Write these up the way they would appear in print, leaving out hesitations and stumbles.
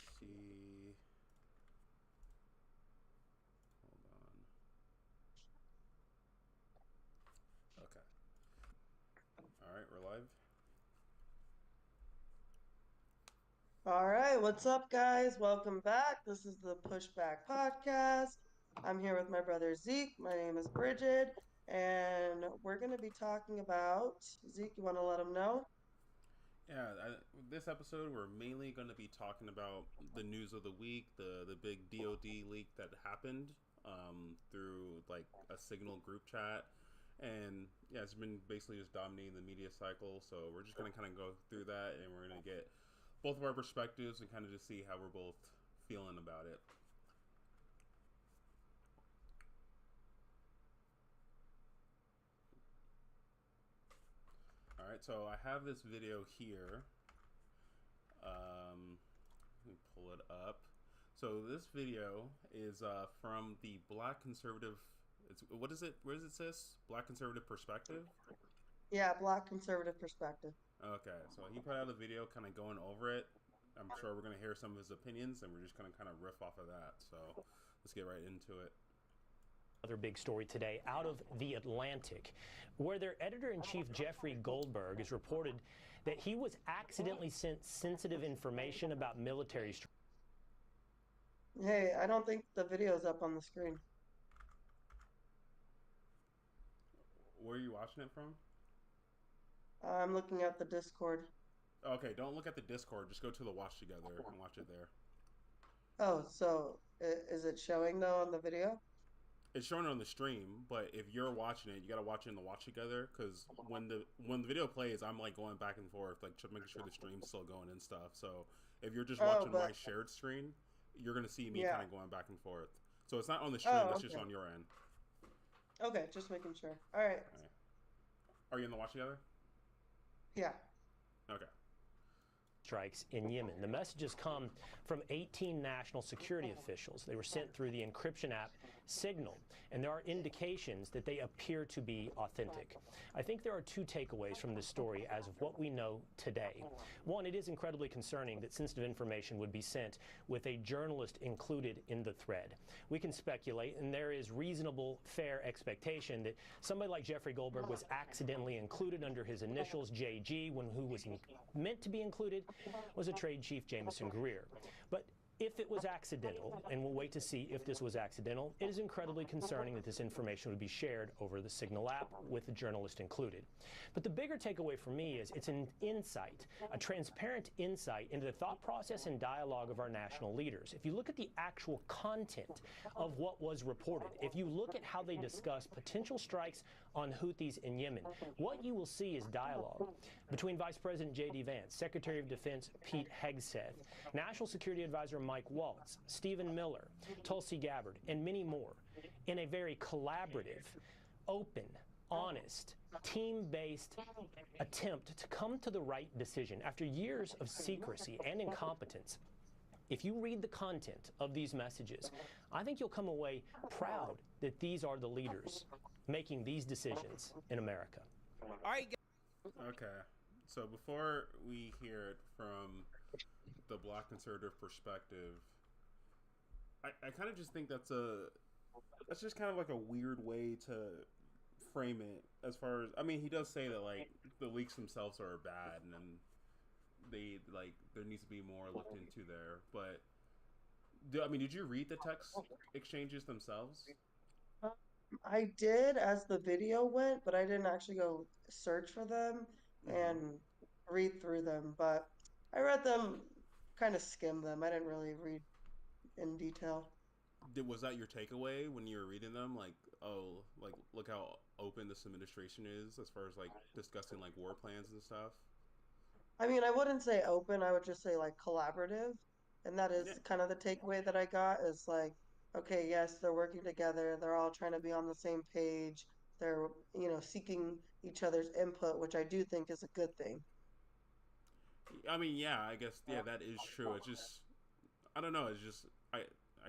see. Hold on. Okay. All right, we're live. All right, what's up, guys? Welcome back. This is the Pushback Podcast. I'm here with my brother Zeke. My name is Bridget, and we're going to be talking about Zeke. You want to let him know? Yeah, this episode we're mainly going to be talking about the news of the week, the big DoD leak that happened through like a Signal group chat, and yeah, it's been basically just dominating the media cycle. So we're just going to kind of go through that, and we're going to get both of our perspectives and kind of just see how we're both feeling about it. All right, so I have this video here. Let me pull it up. So this video is from the Black Conservative. It's what is it? Where does it says? Black Conservative Perspective. Yeah, Black conservative perspective. Okay, so he put out a video kind of going over it. I'm sure we're gonna hear some of his opinions, and we're just gonna kind of riff off of that. So let's get right into it. Other big story today out of The Atlantic, where their editor-in-chief Jeffrey Goldberg has reported that he was accidentally sent sensitive information about military. Hey, I don't think the video's up on the screen. Where are you watching it from? I'm looking at the Discord. Okay, don't look at the Discord. Just go to the watch together and watch it there. Oh, so is it showing though on the video? It's showing on the stream, but if you're watching it, you gotta watch it in the watch together. Because when the video plays, I'm like going back and forth, like making sure the stream's still going and stuff. So if you're just Oh, watching my but shared screen, you're gonna see me kind yeah. of going back and forth. So it's not on the stream; Oh, that's just okay. on your end. Okay, just making sure. All right. All right. Are you in the watch together? Yeah. Okay. Strikes in Yemen. The messages come from 18 national security officials. They were sent through the encryption app Signal, and there are indications that they appear to be authentic. I think there are two takeaways from this story as of what we know today. One, it is incredibly concerning that sensitive information would be sent with a journalist included in the thread. We can speculate, and there is reasonable, fair expectation that somebody like Jeffrey Goldberg was accidentally included under his initials, JG, when who was meant to be included was a trade chief, Jameson Greer. But if it was accidental, and we'll wait to see if this was accidental, it is incredibly concerning that this information would be shared over the Signal app with the journalist included. But the bigger takeaway for me is it's an insight, a transparent insight into the thought process and dialogue of our national leaders. If you look at the actual content of what was reported, if you look at how they discuss potential strikes on Houthis in Yemen, what you will see is dialogue between Vice President J.D. Vance, Secretary of Defense Pete Hegseth, National Security Advisor Mike Waltz, Stephen Miller, Tulsi Gabbard, and many more in a very collaborative, open, honest, team-based attempt to come to the right decision after years of secrecy and incompetence. If you read the content of these messages, I think you'll come away proud that these are the leaders making these decisions in America. All right, Okay. So before we hear it from the Black Conservative perspective, I kind of just think that's just kind of like a weird way to frame it. As far as, I mean, he does say that like the leaks themselves are bad, and then they like there needs to be more looked into there. But I mean, did you read the text exchanges themselves? I did as the video went, but I didn't actually go search for them Mm-hmm. and read through them. But I read them, kind of skimmed them. I didn't really read in detail. Was that your takeaway when you were reading them? Like, oh, like look how open this administration is as far as like discussing like war plans and stuff. I mean, I wouldn't say open, I would just say like collaborative. And that Yeah, is kind of the takeaway that I got is like, okay, yes, they're working together. They're all trying to be on the same page. They're, seeking each other's input, which I do think is a good thing. I mean, yeah, I guess yeah, that is true. It's just I don't know. It's just I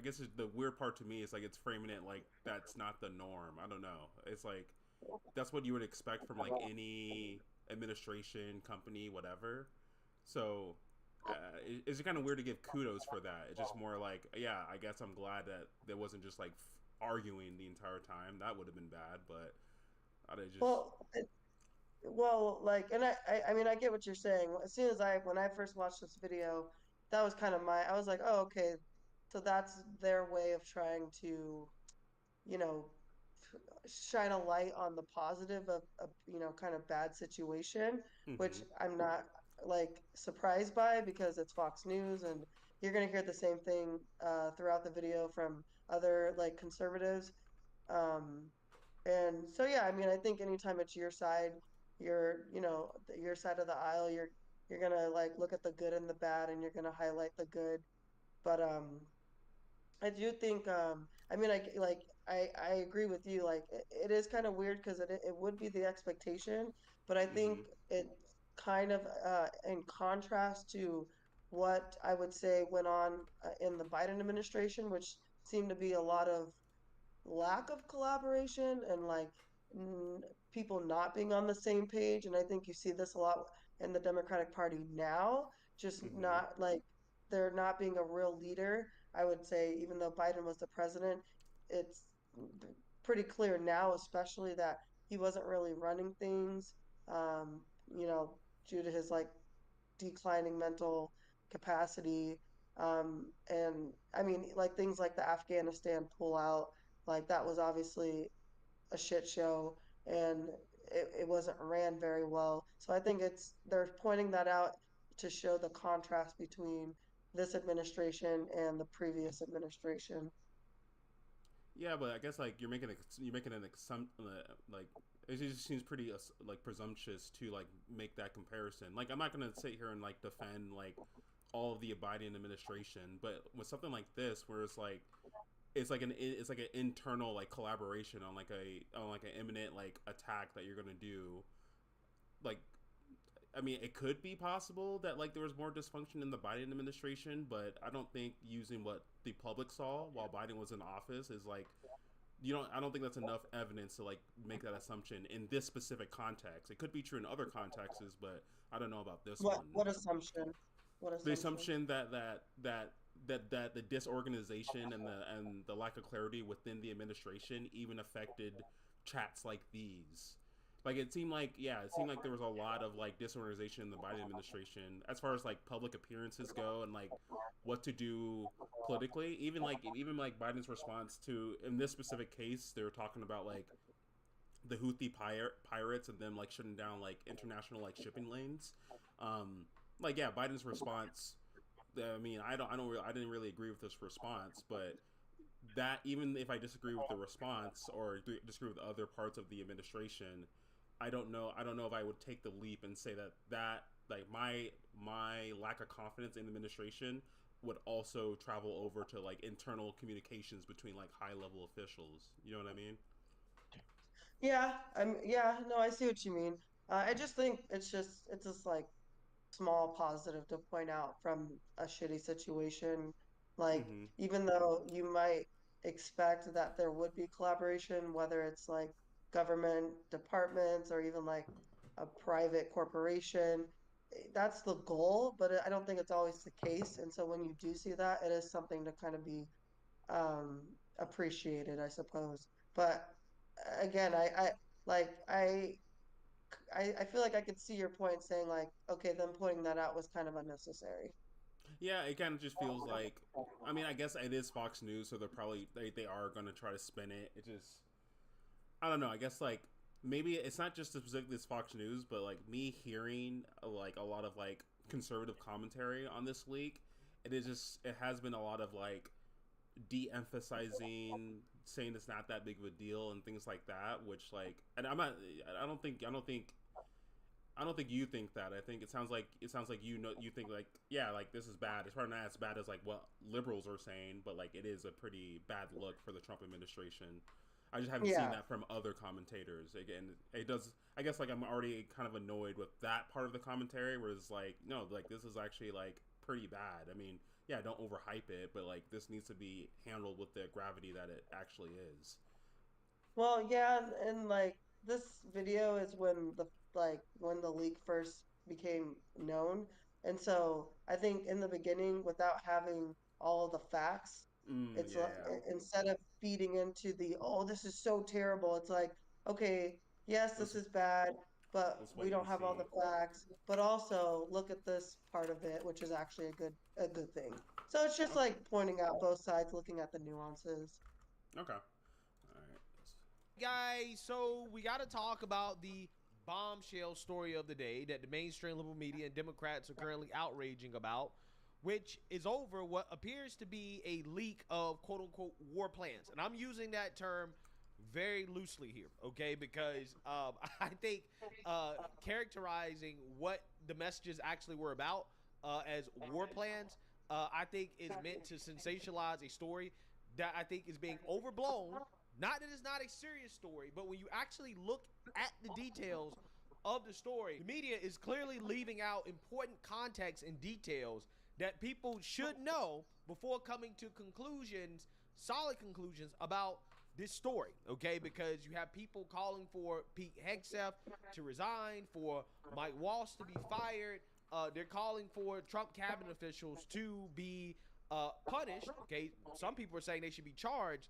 guess the weird part to me is like it's framing it like that's not the norm. I don't know. It's like that's what you would expect from like any administration, company, whatever. So it's kind of weird to give kudos for that. It's just more like, yeah, I guess I'm glad that there wasn't just like arguing the entire time. That would have been bad, but they just. Well, like, and I mean, I get what you're saying. As soon as when I first watched this video, that was kind of I was like, oh, okay, so that's their way of trying to, you know, shine a light on the positive of kind of bad situation, which Mm-hmm. I'm not like surprised by because it's Fox News and you're gonna hear the same thing throughout the video from other like conservatives. Um, and so yeah, I mean, I think anytime it's your side, your side of the aisle, you're gonna like look at the good and the bad, and you're gonna highlight the good. But I do think I mean I agree with you. Like it is kind of weird because it would be the expectation, but I think Mm-hmm. it kind of in contrast to what I would say went on in the Biden administration, which seemed to be a lot of lack of collaboration and like n- people not being on the same page. And I think you see this a lot in the Democratic Party now, just Mm-hmm. not like they're not being a real leader. I would say, even though Biden was the president, it's pretty clear now, especially that he wasn't really running things, um, you know, due to his like declining mental capacity. And I mean, like things like the Afghanistan pullout, like that was obviously a shit show and it wasn't ran very well. So I think they're pointing that out to show the contrast between this administration and the previous administration. Yeah, but I guess like you're making an like it just seems pretty like presumptuous to like make that comparison. Like I'm not gonna sit here and like defend like all of the Biden administration, but with something like this, where it's like an internal like collaboration on like an imminent like attack that you're gonna do. Like I mean, it could be possible that like there was more dysfunction in the Biden administration, but I don't think using what the public saw while Biden was in office is like I don't think that's enough evidence to like make that assumption in this specific context. It could be true in other contexts, but I don't know about this one. What assumption? What The assumption? assumption that the disorganization and the lack of clarity within the administration even affected chats like these. Like it seemed like there was a lot of like disorganization in the Biden administration as far as like public appearances go and like what to do politically. Even like Biden's response to in this specific case, they were talking about like the pirates and them like shutting down like international like shipping lanes. Like yeah, Biden's response. I mean, I didn't really agree with this response, but that even if I disagree with the response or disagree with other parts of the administration, I don't know if I would take the leap and say that like my lack of confidence in the administration would also travel over to like internal communications between like high level officials. You know what I mean? Yeah, no, I see what you mean. I just think it's just like small positive to point out from a shitty situation. Like, Mm-hmm. even though you might expect that there would be collaboration, whether it's like government departments or even like a private corporation, that's the goal, but I don't think it's always the case. And so when you do see that, it is something to kind of be um, appreciated, I suppose. But again, like I feel like I could see your point saying like, okay, them pointing that out was kind of unnecessary. Yeah, it kind of just feels like. I mean, I guess it is Fox News, so they are going to try to spin it. It just I don't know. I guess like maybe it's not just specifically this Fox News, but like me hearing like a lot of like conservative commentary on this leak. It has been a lot of like de-emphasizing saying it's not that big of a deal and things like that, which like and I'm not I don't think you think that. I think it sounds like you think like yeah, like this is bad. It's probably not as bad as like what liberals are saying, but like it is a pretty bad look for the Trump administration. I just haven't seen Yeah. that from other commentators. Again, it does. I guess like I'm already kind of annoyed with that part of the commentary, where it's like no, like this is actually like pretty bad. I mean, yeah, don't overhype it, but like this needs to be handled with the gravity that it actually is. Well, yeah, and like this video is when the leak first became known. And so I think in the beginning, without having all of the facts, it's Yeah, like yeah. instead of feeding into the, oh, this is so terrible, it's like, okay, yes, this Let's is bad, but let's we wait don't and have all see. the facts. But also look at this part of it, which is actually a good thing. So it's just Okay. like pointing out both sides, looking at the nuances. Okay. All right. Guys, so we got to talk about the bombshell story of the day that the mainstream liberal media and Democrats are currently outraging about, which is over what appears to be a leak of quote unquote war plans. And I'm using that term very loosely here, okay? Because I think characterizing what the messages actually were about as war plans, I think is meant to sensationalize a story that I think is being overblown. Not that it's not a serious story, but when you actually look at the details of the story, the media is clearly leaving out important context and details that people should know before coming to conclusions, solid conclusions about this story, okay? Because you have people calling for Pete Hegseth to resign, for Mike Walsh to be fired. They're calling for Trump cabinet officials to be punished, okay? Some people are saying they should be charged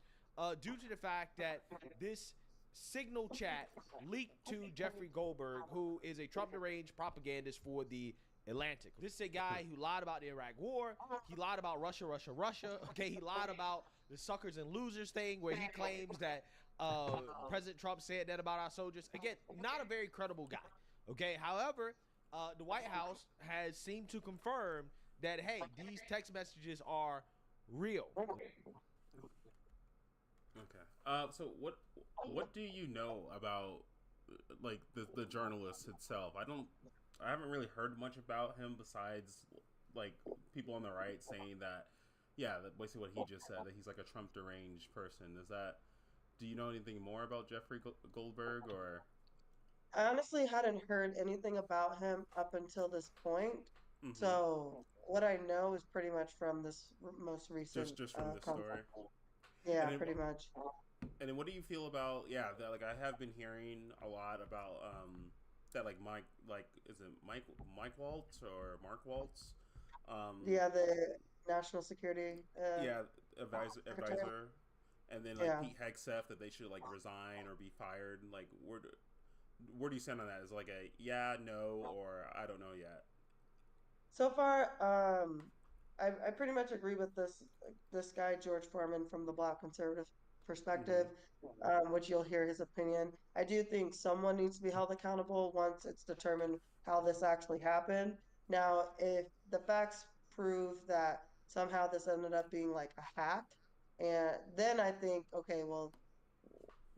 due to the fact that this signal chat leaked to Jeffrey Goldberg, who is a Trump deranged propagandist for the Atlantic. This is a guy who lied about the Iraq War. He lied about Russia. Okay, he lied about the suckers and losers thing, where he claims that President Trump said that about our soldiers. Again, not a very credible guy. Okay, however, the White House has seemed to confirm that, hey, these text messages are real. Okay. So what do you know about like the journalist itself? I haven't really heard much about him besides like people on the right saying that, yeah, that basically what he just said, that he's like a Trump deranged person. Is that, do you know anything more about Jeffrey Goldberg or? I honestly hadn't heard anything about him up until this point. Mm-hmm. So what I know is pretty much from this most recent Just from this story. contact. Yeah, And then pretty much. and then what do you feel about, yeah, that, like I have been hearing a lot about that, like Mike, like is it Mike Waltz or Mark Waltz? Um Yeah, the national security yeah, secretary. advisor, and then like Yeah. Pete Hegseth, that they should like resign or be fired. Like where do you stand on that? Is it like a yeah, no, or I don't know yet? So far, I pretty much agree with this guy George Foreman from the Black Conservative Mm-hmm. perspective, which you'll hear his opinion. I do think someone needs to be held accountable once it's determined how this actually happened. Now, if the facts prove that somehow this ended up being like a hack, and then I think, okay, well,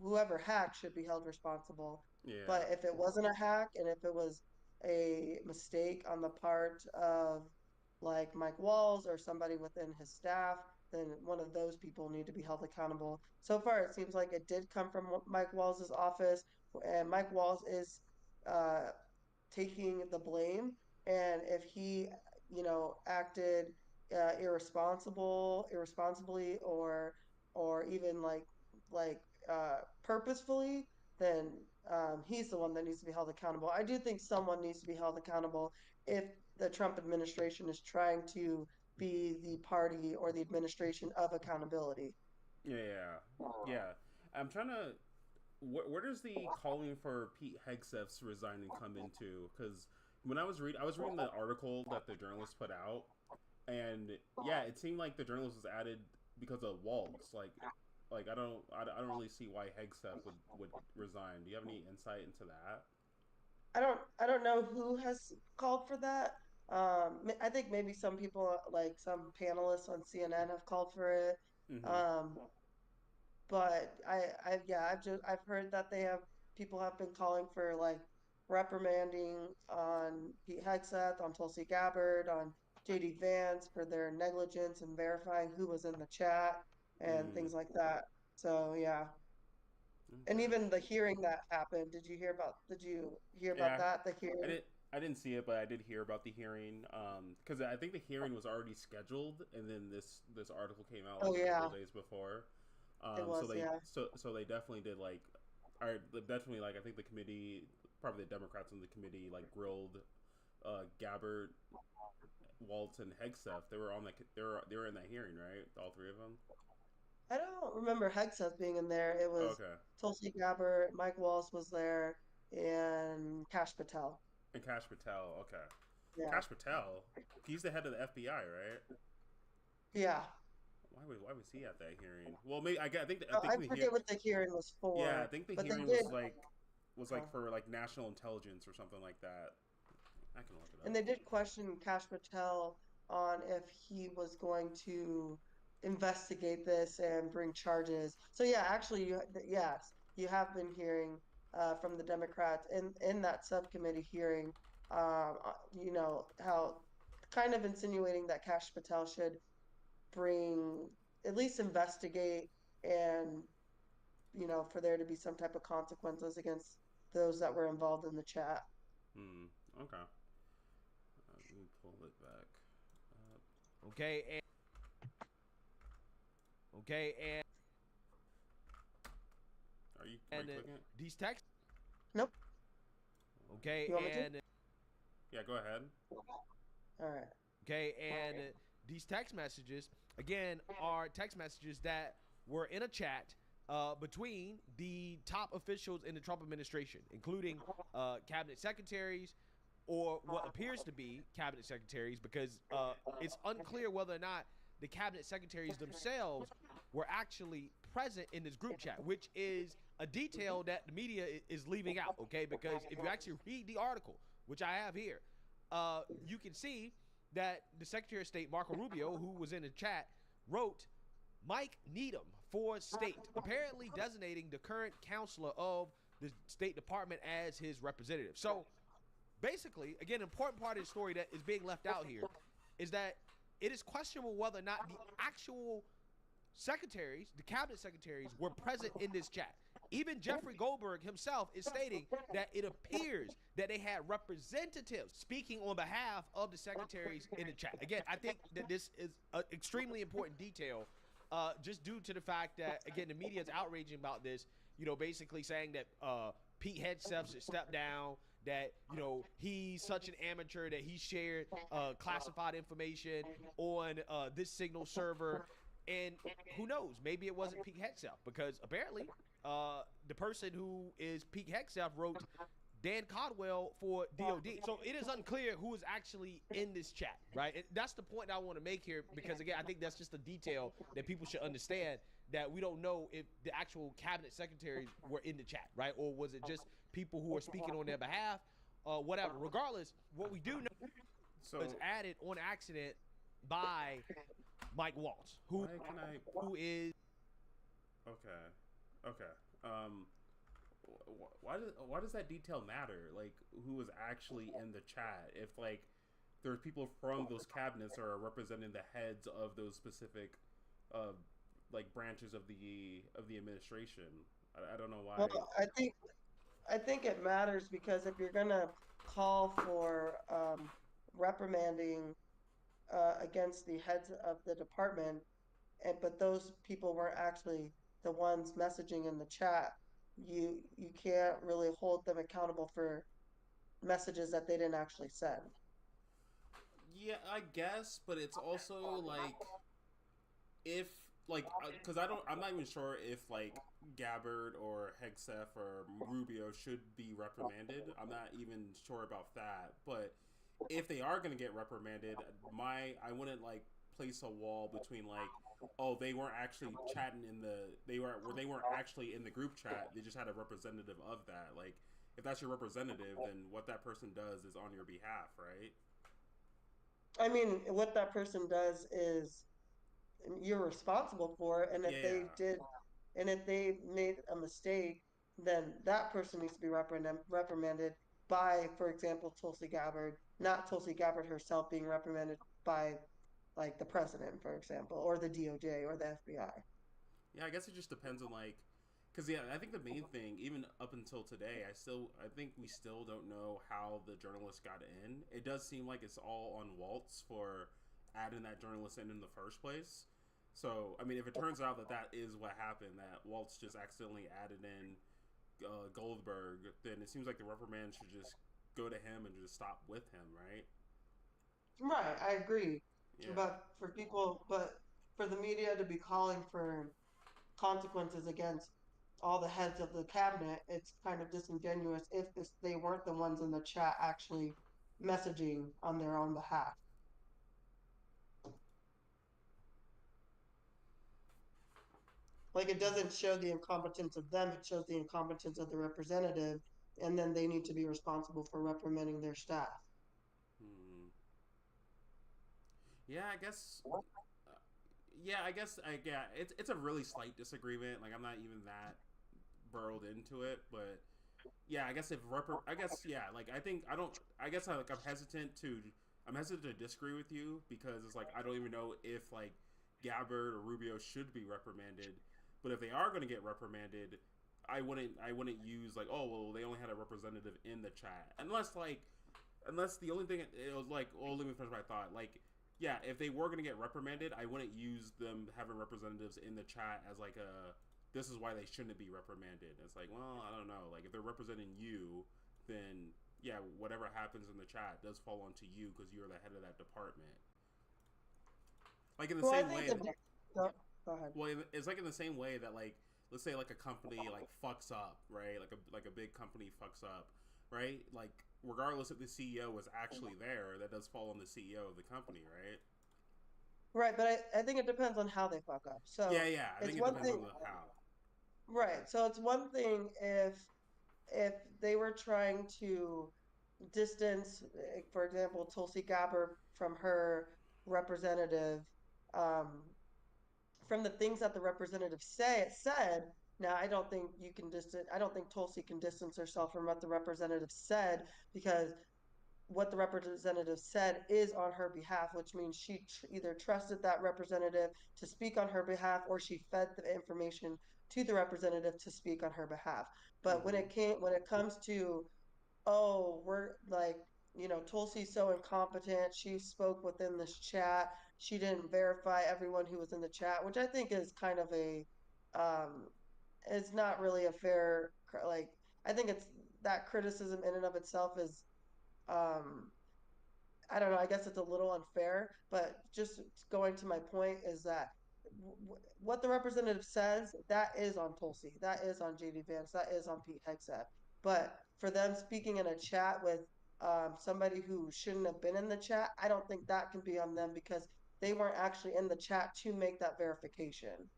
whoever hacked should be held responsible. Yeah. But if it wasn't a hack and if it was a mistake on the part of like Mike Walls or somebody within his staff, then one of those people need to be held accountable. So far, it seems like it did come from Mike Walls' office, and Mike Walls is uh, taking the blame. And if he, acted irresponsibly, or even like purposefully, then he's the one that needs to be held accountable. I do think someone needs to be held accountable if the Trump administration is trying to be the party or the administration of accountability. Yeah. Yeah. I'm trying to. Where does the calling for Pete Hegseth's resigning come into? Because when I was reading the article that the journalist put out, and yeah, it seemed like the journalist was added because of Waltz. Like I don't really see why Hegseth would resign. Do you have any insight into that? I don't know who has called for that. I think maybe some people, like some panelists on CNN, have called for it. Mm-hmm. Um, but yeah, I've heard that people have been calling for like reprimanding on Pete Hegseth, on Tulsi Gabbard, on JD Vance for their negligence in verifying who was in the chat and Mm. things like that. So yeah. And Okay. even the hearing that happened, did you hear about Yeah, that? The I hearing? didn't. I didn't see it, but I did hear about the hearing. Because I think the hearing was already scheduled, and then this article came out Oh like a couple yeah, of days before. it So was, yeah. they definitely did like, or definitely like I think the committee, probably the Democrats in the committee like grilled, Gabbard Waltz and HEGSETH. They were on the they were in that hearing, right? All three of them. I don't remember HEGSETH being in there. It was Okay. Tulsi Gabbard, Mike Wallace was there, and Kash Patel. And Kash Patel. Okay. Yeah. Kash Patel. He's the head of the FBI, right? Yeah. Why was he at that hearing? Well, maybe I think I forget what the hearing was for. Yeah, I think the but hearing they did, was like for like national intelligence or something like that. I can look it up. and they did question Kash Patel on if he was going to investigate this and bring charges. So yeah, actually, yes, you have been hearing from the Democrats in that subcommittee hearing, you know, how kind of insinuating that Kash Patel should bring, at least investigate, and you know, for there to be some type of consequences against those that were involved in the chat. Okay. Let me pull it back up. Okay, and Are you and clicking it? these texts. Nope. Okay, You want me to? and Yeah, go ahead. All right. okay, and these text messages again are text messages that were in a chat between the top officials in the Trump administration, including cabinet secretaries, or what appears to be cabinet secretaries, because it's unclear whether or not the cabinet secretaries themselves were actually present in this group chat, which is a detail that the media is leaving out, okay? Because if you actually read the article, which I have here, you can see that the Secretary of State, Marco Rubio, who was in the chat, wrote Mike Needham for state, apparently designating the current counselor of the State Department as his representative. So basically, again, an important part of the story that is being left out here is that it is questionable whether or not the actual secretaries, the cabinet secretaries, were present in this chat. Even Jeffrey Goldberg himself is stating that it appears that they had representatives speaking on behalf of the secretaries in the chat. Again, I think that this is an extremely important detail, just due to the fact that, again, the media is outraging about this, you know, basically saying that Pete Hegseth should step down, that, you know, he's such an amateur that he shared classified information on this Signal server. And who knows, maybe it wasn't Pete Hegseth, because apparently the person who is Pete Hegseth wrote Dan Codwell for DoD. So it is unclear who is actually in this chat, right? And that's the point I want to make here, because again, I think that's just a detail that people should understand, that we don't know if the actual cabinet secretaries were in the chat, right? Or was it just people who are speaking on their behalf, whatever. Regardless, what we do know was added on accident by Mike Waltz, who is okay. Why does that detail matter? Like, who was actually in the chat? If like there's people from those cabinets that are representing the heads of those specific like branches of the administration. I don't know why. Well, I think it matters because if you're gonna call for reprimanding against the heads of the department, but those people weren't actually the ones messaging in the chat, you can't really hold them accountable for messages that they didn't actually send. Yeah, I guess, but it's also like if like because I'm not even sure if like Gabbard or Hegseth or Rubio should be reprimanded. I'm not even sure about that, but if they are going to get reprimanded, I wouldn't like place a wall between like, oh, they weren't actually chatting they weren't actually in the group chat. They just had a representative of that. Like, if that's your representative, then what that person does is on your behalf, right? I mean, what that person does is you're responsible for it, and if they made a mistake, then that person needs to be reprimanded by, for example, Tulsi Gabbard, not Tulsi Gabbard herself being reprimanded by, like, the president, for example, or the DOJ or the FBI. Yeah, I guess it just depends on like, because yeah, I think the main thing, even up until today, I think we still don't know how the journalist got in. It does seem like it's all on Waltz for adding that journalist in the first place. So, I mean, if it turns out that is what happened, that Waltz just accidentally added in Goldberg, then it seems like the reprimand should just go to him and just stop with him, right? Right, I agree. Yeah. But for the media to be calling for consequences against all the heads of the cabinet, it's kind of disingenuous if they weren't the ones in the chat actually messaging on their own behalf. Like it doesn't show the incompetence of them, it shows the incompetence of the representative, and then they need to be responsible for reprimanding their staff. Hmm. Yeah, I guess. uh, Yeah, I guess. Yeah, it's a really slight disagreement. Like I'm not even that burrowed into it, but yeah, I guess I guess yeah, like I think I don't. I guess I'm hesitant to disagree with you because it's like I don't even know if like Gabbard or Rubio should be reprimanded, but if they are going to get reprimanded, I wouldn't use like, oh well, they only had a representative in the chat unless the only thing it was like, oh, let me finish my thought. Like, yeah, if they were gonna get reprimanded, I wouldn't use them having representatives in the chat as like a this is why they shouldn't be reprimanded. It's like, well, I don't know. Like, if they're representing you, then yeah, whatever happens in the chat does fall onto you because you're the head of that department. Like in the Well, I same think way, the go ahead. well, it's like in the same way that like let's say like a company like fucks up, right? Like a big company fucks up, right? Like regardless if the CEO was actually there, that does fall on the CEO of the company, right? Right, but I think it depends on how they fuck up. Yeah, So yeah. I it's think it one depends thing, on the how. right? So it's one thing if they were trying to distance, for example, Tulsi Gabbard from her representative, um, from the things that the representative said. Now, I don't think you can distance. I don't think Tulsi can distance herself from what the representative said because what the representative said is on her behalf, which means she either trusted that representative to speak on her behalf or she fed the information to the representative to speak on her behalf. But Mm-hmm. when it comes to, oh, we're like, Tulsi's so incompetent. She spoke within this chat. She didn't verify everyone who was in the chat, which I think is kind of um, it's not really a fair, like, I think it's that criticism in and of itself is, um, I don't know, I guess it's a little unfair, but just going to my point is that what the representative says, that is on Tulsi, that is on JD Vance, that is on Pete Hegseth. But for them speaking in a chat with somebody who shouldn't have been in the chat, I don't think that can be on them because they weren't actually in the chat to make that verification.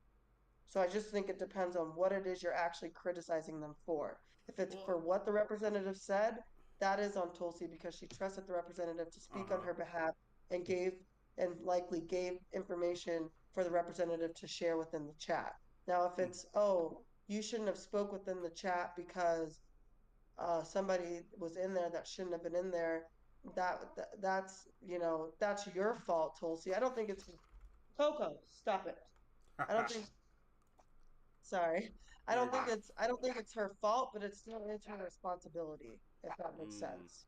So I just think it depends on what it is you're actually criticizing them for. If it's Well, for what the representative said, that is on Tulsi because she trusted the representative to uh speak on huh. her behalf and likely gave information for the representative to share within the chat. Now, if it's, oh, you shouldn't have spoke within the chat because somebody was in there that shouldn't have been in there, that's, that's your fault, Tulsi. I don't think it's Coco. Stop it. I don't think Sorry. You're good. I don't think it's her fault, but it's her responsibility, if that makes Mm. sense.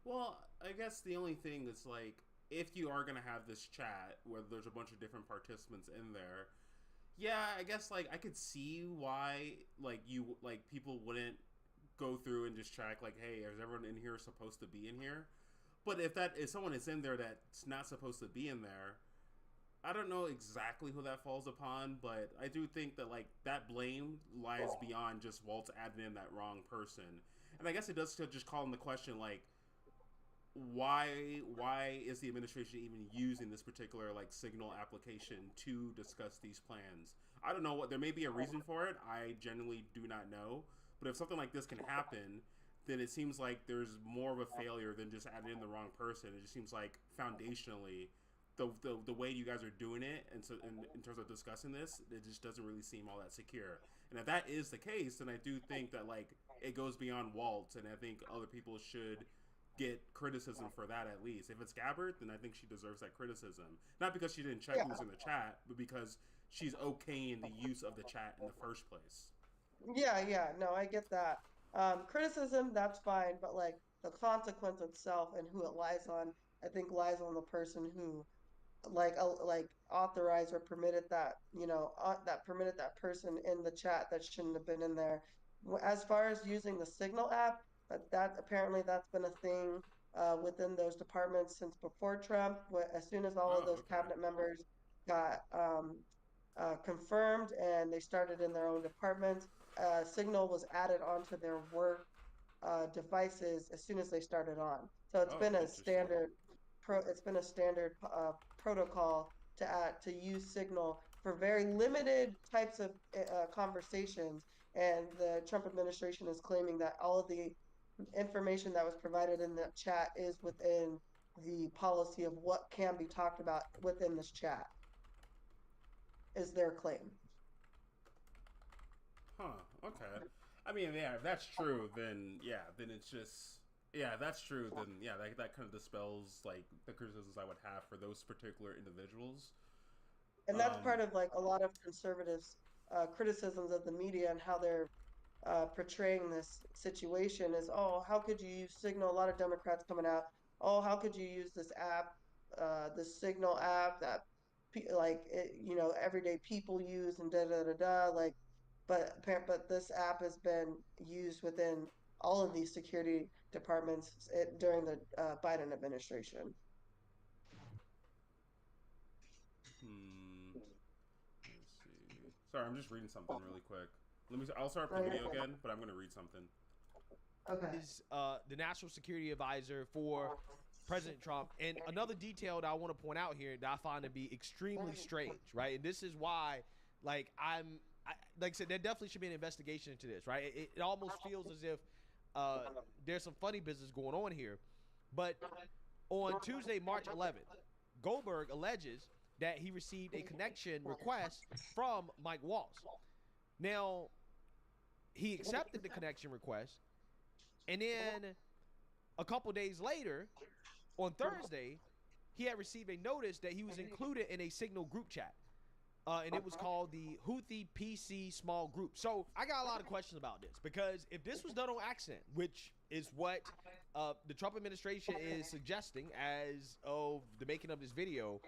Well, I guess the only thing is like if you are gonna have this chat where there's a bunch of different participants in there, yeah, I guess like I could see why like people wouldn't go through and just check like, hey, is everyone in here supposed to be in here? But if someone is in there that's not supposed to be in there, I don't know exactly who that falls upon, but I do think that like that blame lies beyond just Walt's adding in that wrong person. And I guess it does still just call in the question like why is the administration even using this particular like signal application to discuss these plans? I don't know what there may be a reason for it. I genuinely do not know. But if something like this can happen, then it seems like there's more of a failure than just adding in the wrong person. It just seems like foundationally the way you guys are doing it and so in terms of discussing this, it just doesn't really seem all that secure. And if that is the case, then I do think that like it goes beyond Walt, and I think other people should get criticism for that at least. If it's Gabbard, then I think she deserves that criticism. Not because she didn't check Yeah. who's in the chat, but because she's okaying the use of the chat in the first place. Yeah, no, I get that. Criticism, that's fine, but like the consequence itself and who it lies on, I think lies on the person who like authorized or permitted that, that permitted that person in the chat that shouldn't have been in there. As far as using the Signal app, that apparently that's been a thing within those departments since before Trump. As soon as all of Oh, those okay. cabinet members got confirmed and they started in their own departments, Signal was added onto their work devices as soon as they started on. So it's Oh, been a interesting. standard protocol to use Signal for very limited types of conversations. And the Trump administration is claiming that all of the information that was provided in the chat is within the policy of what can be talked about within this chat, is their claim. Huh. Okay. I mean, yeah, if that's true, then yeah, then it's just yeah, if that's true, then yeah, that kind of dispels like the criticisms I would have for those particular individuals. And that's part Um, of like a lot of conservatives' criticisms of the media and how they're portraying this situation is, oh, how could you use Signal? A lot of Democrats coming out, oh, how could you use this app, this Signal app that everyday people use and da da da da. Like, but this app has been used within all of these security departments during the Biden administration. hmm. Let's see. Sorry, I'm just reading something really quick. I'll start up Oh, the you're video good. again, but I'm gonna read something. Okay. Is the national security advisor for President Trump. And another detail that I want to point out here that I find to be extremely strange, right? And this is why, like, like I said, there definitely should be an investigation into this, right? It almost feels as if there's some funny business going on here. But on Tuesday, March 11th, Goldberg alleges that he received a connection request from Mike Waltz. Now, he accepted the connection request, and then a couple days later, on Thursday, he had received a notice that he was included in a Signal group chat. And it was called the Houthi PC small group. So I got a lot of questions about this, because if this was done on accident, which is what the Trump administration is suggesting as of the making of this video,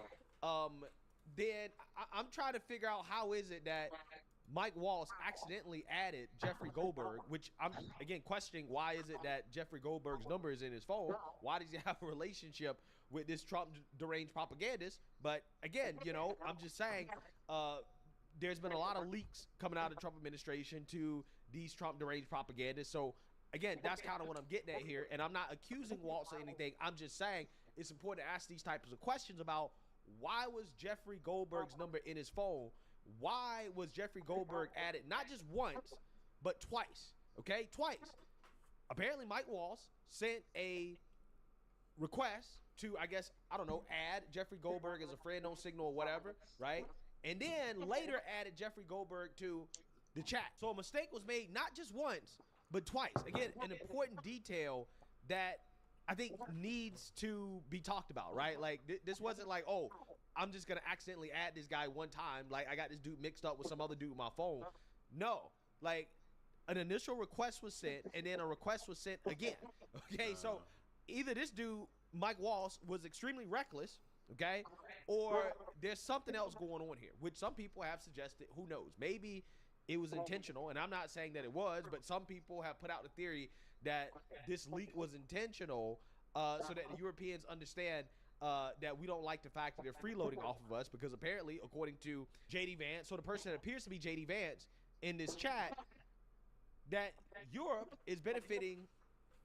then I'm trying to figure out how is it that Mike Waltz accidentally added Jeffrey Goldberg, which I'm again questioning, why is it that Jeffrey Goldberg's number is in his phone? Why does he have a relationship with this Trump deranged propagandist? But again, I'm just saying, there's been a lot of leaks coming out of the Trump administration to these Trump deranged propagandists. So again, that's kind of what I'm getting at here. And I'm not accusing Waltz of anything. I'm just saying it's important to ask these types of questions about why was Jeffrey Goldberg's number in his phone? Why was Jeffrey Goldberg added not just once, but twice? Okay, twice. Apparently, Mike Waltz sent a request to, I guess, I don't know, add Jeffrey Goldberg as a friend on Signal or whatever, right? And then later added Jeffrey Goldberg to the chat. So a mistake was made not just once, but twice. Again, an important detail that I think needs to be talked about, right? Like, this wasn't like, oh, I'm just going to accidentally add this guy one time. Like, I got this dude mixed up with some other dude with my phone. No. Like, an initial request was sent, and then a request was sent again. Okay, so either this dude, Mike Waltz, was extremely reckless, okay, or there's something else going on here, which some people have suggested. Who knows? Maybe it was intentional, and I'm not saying that it was, but some people have put out the theory that this leak was intentional so that the Europeans understand that we don't like the fact that they're freeloading off of us, because apparently, according to JD Vance, so the person that appears to be JD Vance in this chat, that Europe is benefiting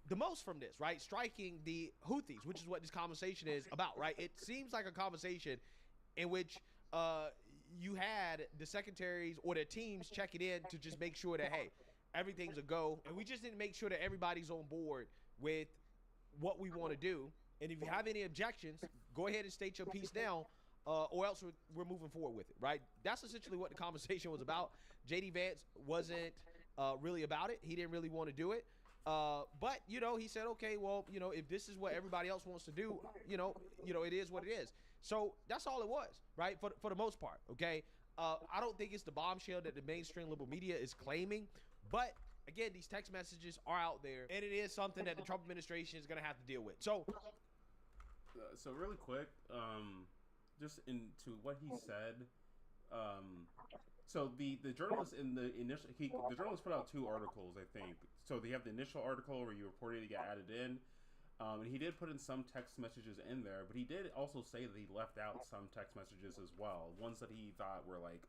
the most from this, right? Striking the Houthis, which is what this conversation is about, right? It seems like a conversation in which you had the secretaries or their teams checking in to just make sure that, hey, everything's a go, and we just didn't make sure that everybody's on board with what we want to do. And if you have any objections, go ahead and state your piece now, or else we're moving forward with it, right? That's essentially what the conversation was about. JD Vance wasn't really about it. He didn't really want to do it. But, he said, okay, well, if this is what everybody else wants to do, it is what it is. So that's all it was, right? For the most part, okay? I don't think it's the bombshell that the mainstream liberal media is claiming, but again, these text messages are out there, and it is something that the Trump administration is going to have to deal with. So really quick, just into what he said, so the journalist in the journalist put out two articles, I think. So they have the initial article where you reported to get added in, And he did put in some text messages in there, but he did also say that he left out some text messages as well. Ones that he thought were like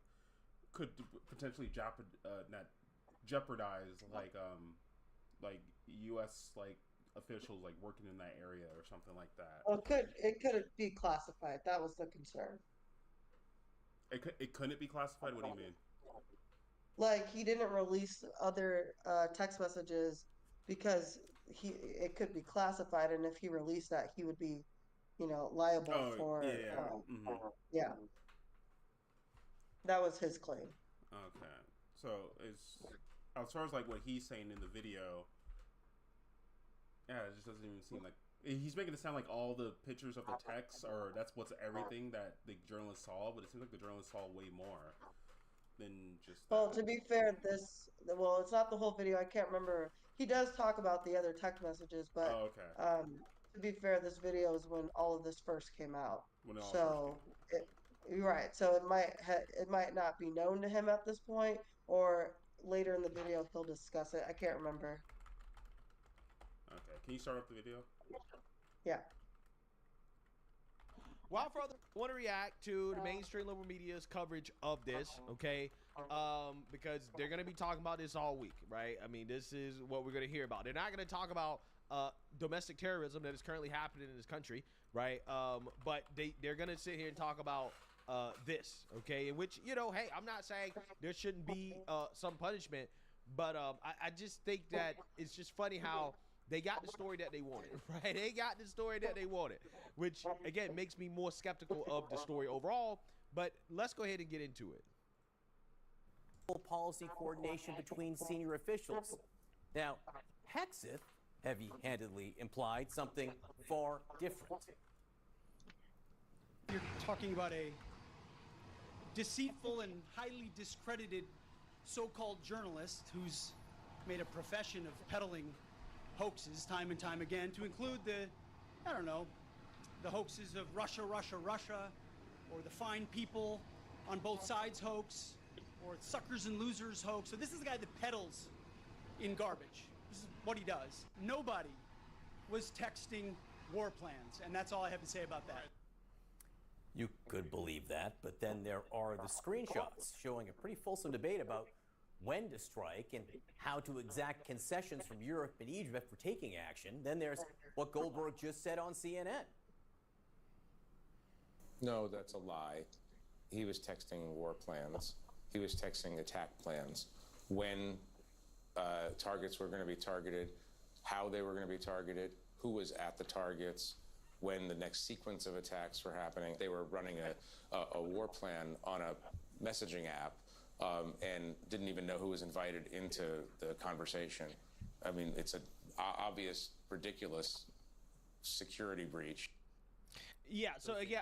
could potentially not jeopardize like U.S. like officials like working in that area or something like that. Well, it could be classified. That was the concern. It couldn't be classified. What do you mean? Like he didn't release other text messages because it could be classified, and if he released that, he would be, liable for. Yeah. That was his claim. Okay, so as far as like what he's saying in the video, yeah, it just doesn't even seem like he's making it sound like all the pictures of the text or that's what's everything that the journalist saw, but it seems like the journalist saw way more than just that. Well, to be fair, it's not the whole video. I can't remember. He does talk about the other text messages, but okay. To be fair, this video is when all of this first came out. You're right. So it might not be known to him at this point, or later in the video he'll discuss it. I can't remember. Okay. Can you start up the video? Yeah. While further, I want to react to the mainstream liberal media's coverage of this, okay? Because they're going to be talking about this all week, right? I mean, this is what we're going to hear about. They're not going to talk about domestic terrorism that is currently happening in this country, right? But they're going to sit here and talk about this, okay? In which, hey, I'm not saying there shouldn't be some punishment, but I just think that it's just funny how they got the story that they wanted, right? They got the story that they wanted, which, again, makes me more skeptical of the story overall. But let's go ahead and get into it. Policy coordination between senior officials. Now, HEGSETH heavy-handedly implied something far different. You're talking about a deceitful and highly discredited so-called journalist who's made a profession of peddling hoaxes time and time again, to include the hoaxes of Russia, or the fine people on both sides hoax, or suckers and losers hoax. So this is the guy that peddles in garbage. This is what he does. Nobody was texting war plans, and that's all I have to say about that. You could believe that, but then there are the screenshots showing a pretty fulsome debate about when to strike and how to exact concessions from Europe and Egypt for taking action. Then there's what Goldberg just said on CNN. No, that's a lie. He was texting war plans. He was texting attack plans. When targets were going to be targeted, how they were going to be targeted, who was at the targets, when the next sequence of attacks were happening. They were running a war plan on a messaging app and didn't even know who was invited into the conversation. I mean, it's an obvious, ridiculous security breach. Yeah, so again,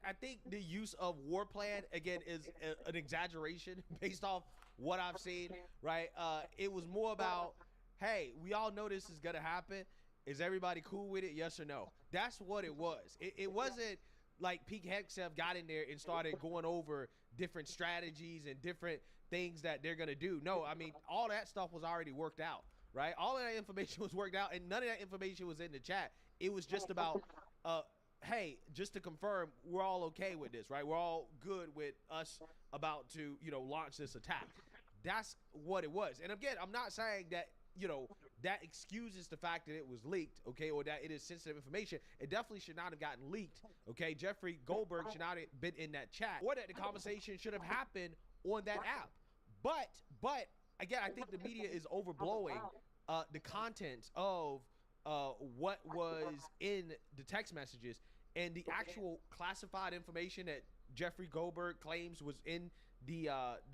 I think the use of war plan, again, is an exaggeration based off what I've seen, right? It was more about, hey, we all know this is going to happen. Is everybody cool with it? Yes or no? That's what it was. It wasn't like Pete Hegseth got in there and started going over different strategies and different things that they're going to do. No, I mean, all that stuff was already worked out, right? All of that information was worked out, and none of that information was in the chat. It was just about, hey, just to confirm, we're all okay with this, right? We're all good with us about to, launch this attack. That's what it was. And again, I'm not saying that, that excuses the fact that it was leaked, okay, or that it is sensitive information. It definitely should not have gotten leaked, okay? Jeffrey Goldberg should not have been in that chat, or that the conversation should have happened on that app. But again, I think the media is overblowing the content of what was in the text messages and the actual classified information that Jeffrey Goldberg claims was in the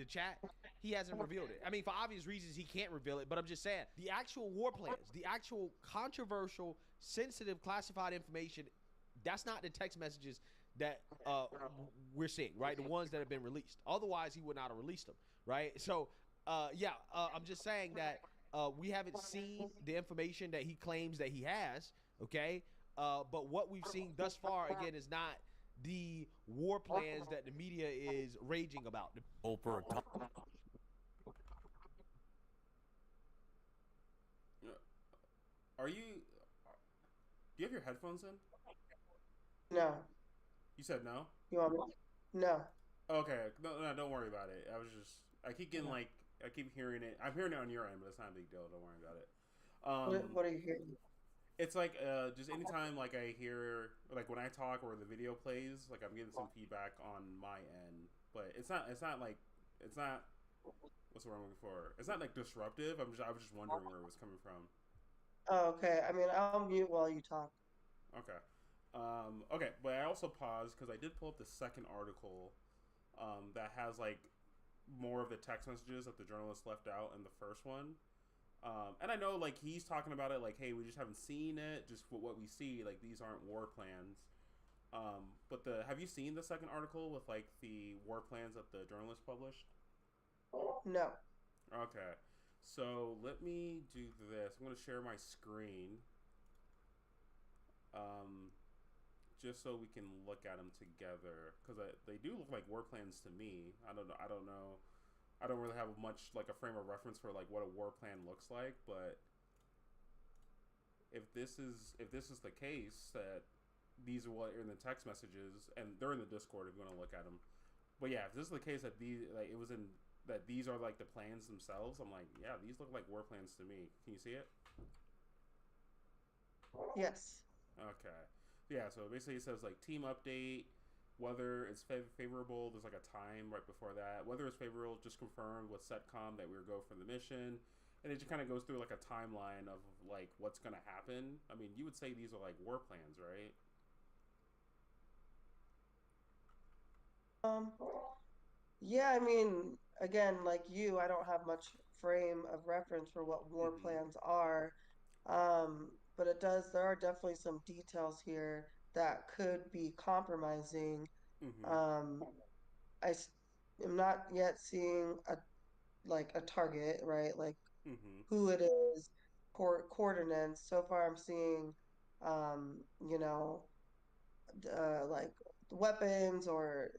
chat. He hasn't revealed it. I mean, for obvious reasons, he can't reveal it, but I'm just saying, the actual war plans, the actual controversial, sensitive, classified information, that's not the text messages that we're seeing, right? The ones that have been released. Otherwise, he would not have released them, right? So, I'm just saying that we haven't seen the information that he claims that he has, okay? But what we've seen thus far, again, is not the war plans that the media is raging about. Do you have your headphones in? No. You said no? You want me? No. Okay, no, don't worry about it. I keep getting like, I keep hearing it. I'm hearing it on your end, but it's not a big deal. Don't worry about it. What are you hearing? It's like, just anytime like I hear, like when I talk or the video plays, like I'm getting some feedback on my end, but it's not like, it's not, what's the word I'm looking for? It's not like disruptive. I was just wondering where it was coming from. Oh, okay. I mean, I'll mute while you talk. Okay. Okay, but I also paused because I did pull up the second article that has like more of the text messages that the journalist left out in the first one. And I know like he's talking about it like, hey, we just haven't seen it. Just what we see, like these aren't war plans. But have you seen the second article with like the war plans that the journalist published? No. Okay. So let me do this. I'm going to share my screen. Just so we can look at them together, because they do look like war plans to me. I don't know. I don't really have much like a frame of reference for like what a war plan looks like, but if this is the case that these are what are in the text messages, and they're in the Discord if you want to look at them. But yeah, if this is the case that these like it was in that these are like the plans themselves, I'm like, yeah, these look like war plans to me. Can you see it? Yes. Okay. Yeah, so basically it says like team update, whether it's favorable, there's like a time right before that. Whether it's favorable, just confirmed with SETCOM that we're go for the mission. And it just kind of goes through like a timeline of like what's going to happen. I mean, you would say these are like war plans, right? Yeah, I mean, again, like you, I don't have much frame of reference for what war Mm-hmm. plans are. But there are definitely some details here that could be compromising. Mm-hmm. Um, am not yet seeing a target, right? Like Mm-hmm. who it is, coordinates. So far, I'm seeing, you know, like weapons or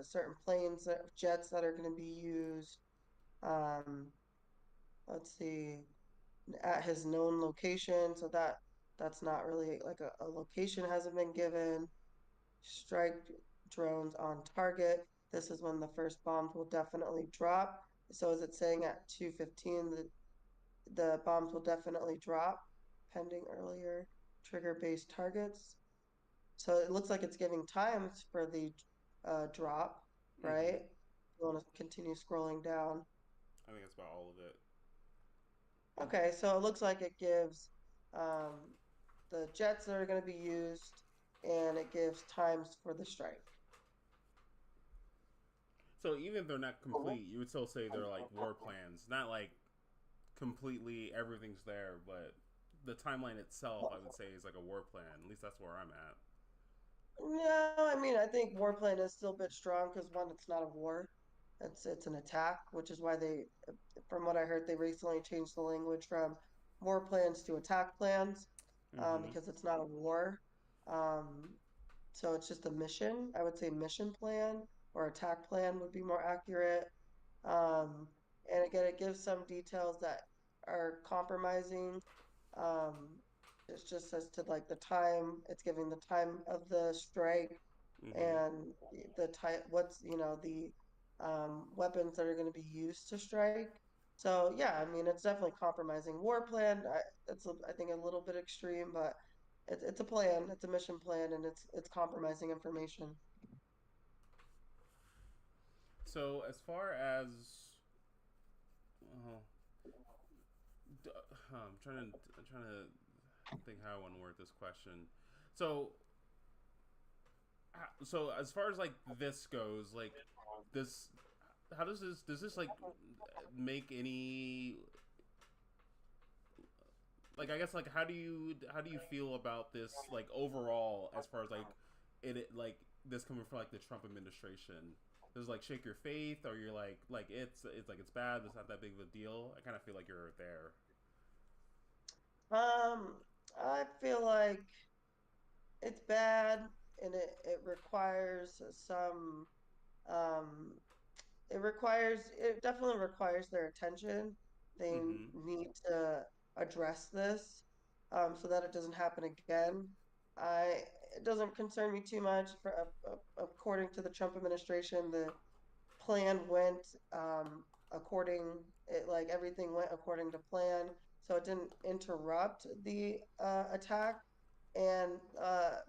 certain planes, jets that are going to be used. Um, let's see, at his known location. So that's not really like a location hasn't been given. Strike drones on target. This is when the first bombs will definitely drop. So is it saying at 2:15 that the bombs will definitely drop, pending earlier trigger-based targets? So it looks like it's giving times for the drop, Mm-hmm. right? You want to continue scrolling down. I think that's about all of it. Okay, so it looks like it gives um, the jets that are going to be used, and it gives times for the strike. So even if they're not complete, you would still say they're like war plans, not like completely everything's there, but the timeline itself, I would say, is like a war plan. At least that's where I'm at. No, I mean, I think war plan is still a bit strong because one, it's not a war. It's an attack, which is why from what I heard, they recently changed the language from war plans to attack plans, Mm-hmm. because it's not a war. Um, so it's just a mission. I would say mission plan or attack plan would be more accurate. Um, and again, it gives some details that are compromising. Um, it's just as to like the time, it's giving the time of the strike Mm-hmm. and the type, the weapons that are going to be used to strike. So yeah, I mean, it's definitely compromising war plan. I think a little bit extreme, but it's a plan, it's a mission plan, and it's compromising information. So as far as uh, I'm trying to think how I want to word this question. So so as far as like this goes, like this, how does this like make any like I guess like how do you feel about this like overall as far as like it like this coming from like the Trump administration? Does it, like shake your faith, or you're like it's like it's bad, it's not that big of a deal? I kind of feel like you're there. Um, I feel like it's bad, and it requires some um it definitely requires their attention. They Mm-hmm. need to address this. so that it doesn't happen again. It doesn't concern me too much. According to the Trump administration, the plan went according it like everything went according to plan, so it didn't interrupt the attack. And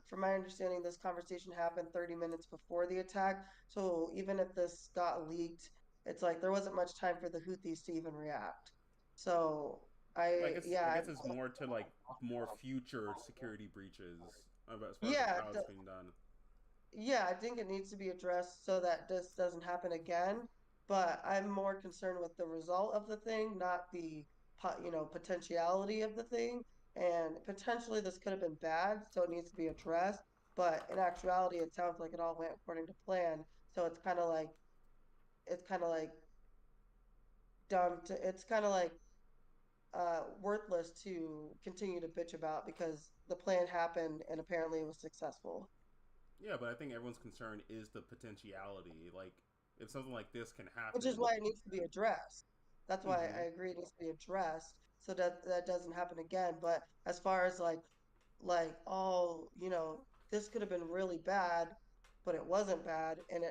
from my understanding, this conversation happened 30 minutes before the attack. So even if this got leaked, it's like there wasn't much time for the Houthis to even react. So I I guess I yeah guess it's more to like more future security breaches as far as like yeah how it's being done. yeah, I think it needs to be addressed so that this doesn't happen again. But I'm more concerned with the result of the thing, not the potentiality of the thing. And potentially this could have been bad, so it needs to be addressed. But in actuality, it sounds like it all went according to plan. So it's kind of like dumb to it's kind of like worthless to continue to bitch about because the plan happened and apparently it was successful. Yeah, but I think everyone's concern is the potentiality. Like, if something like this can Which is happen. why it needs to be addressed. That's why I Hmm. agree it needs to be addressed so that that doesn't happen again. But as far as oh, this could have been really bad, but it wasn't bad, and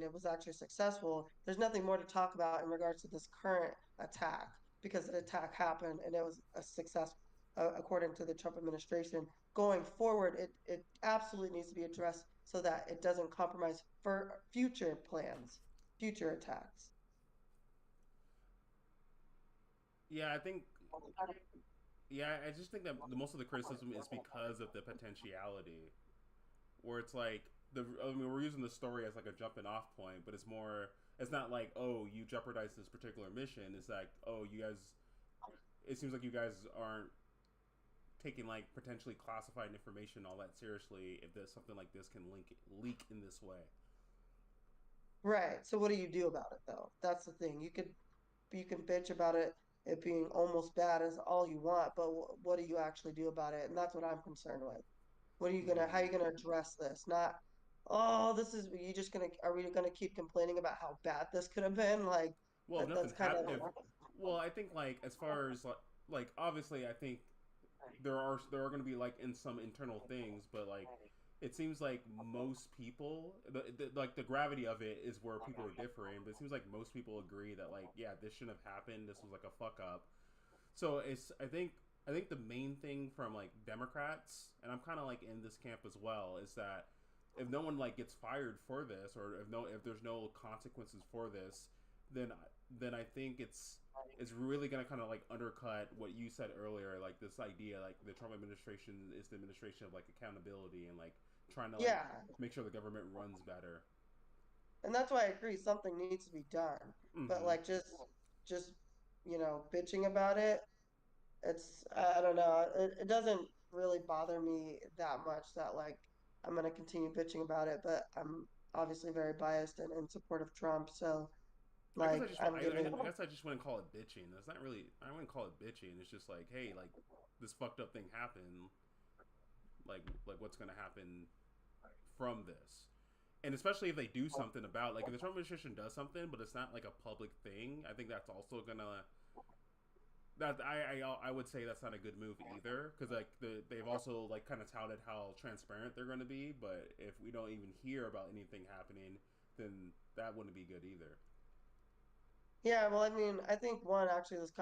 it was actually successful. There's nothing more to talk about in regards to this current attack because the attack happened and it was a success, according to the Trump administration. Going forward, it absolutely needs to be addressed so that it doesn't compromise for future plans, future attacks. Yeah, I think. Yeah, I just think that most of the criticism is because of the potentiality, where it's like I mean, we're using the story as like a jumping off point, but it's more. It's not like, oh, you jeopardized this particular mission. It's like, oh, you guys. It seems like you guys aren't taking like potentially classified information all that seriously. If there's something like this can leak in this way. Right. So what do you do about it though? That's the thing. You can bitch about it being almost bad as all you want, but what do you actually do about it? And that's what I'm concerned with. How are Hmm. you gonna address this? Not, oh, this is you just gonna are we gonna keep complaining about how bad this could have been? Like Well, if that's nothing kind of happened, if well, I think like as far as like obviously, I think there are going to be like in some internal things, but like it seems like most people like the gravity of it is where people are differing. But it seems like most people agree that like yeah, this shouldn't have happened. This was like a fuck up. So it's I think the main thing from like Democrats, and I'm kind of like in this camp as well, is that if no one like gets fired for this, or if there's no consequences for this, then I think it's really gonna kind of like undercut what you said earlier, like this idea like the Trump administration is the administration of like accountability and like trying to like yeah. make sure the government runs better. And that's why I agree something needs to be done. But Hmm. like just bitching about it, it's I don't know. It doesn't really bother me that much that like I'm gonna continue bitching about it, but I'm obviously very biased and in support of Trump, so I guess like I'm giving I guess I just wouldn't call it bitching. It's not really. I wouldn't call it bitching. It's just like, hey, like this fucked up thing happened. Like what's gonna happen from this? And especially if they do something about like if the Trump administration does something, but it's not like a public thing. I think that's also gonna that I would say that's not a good move either because like they've also like kind of touted how transparent they're going to be, but if we don't even hear about anything happening, then that wouldn't be good either. yeah, well, I mean, I think one actually this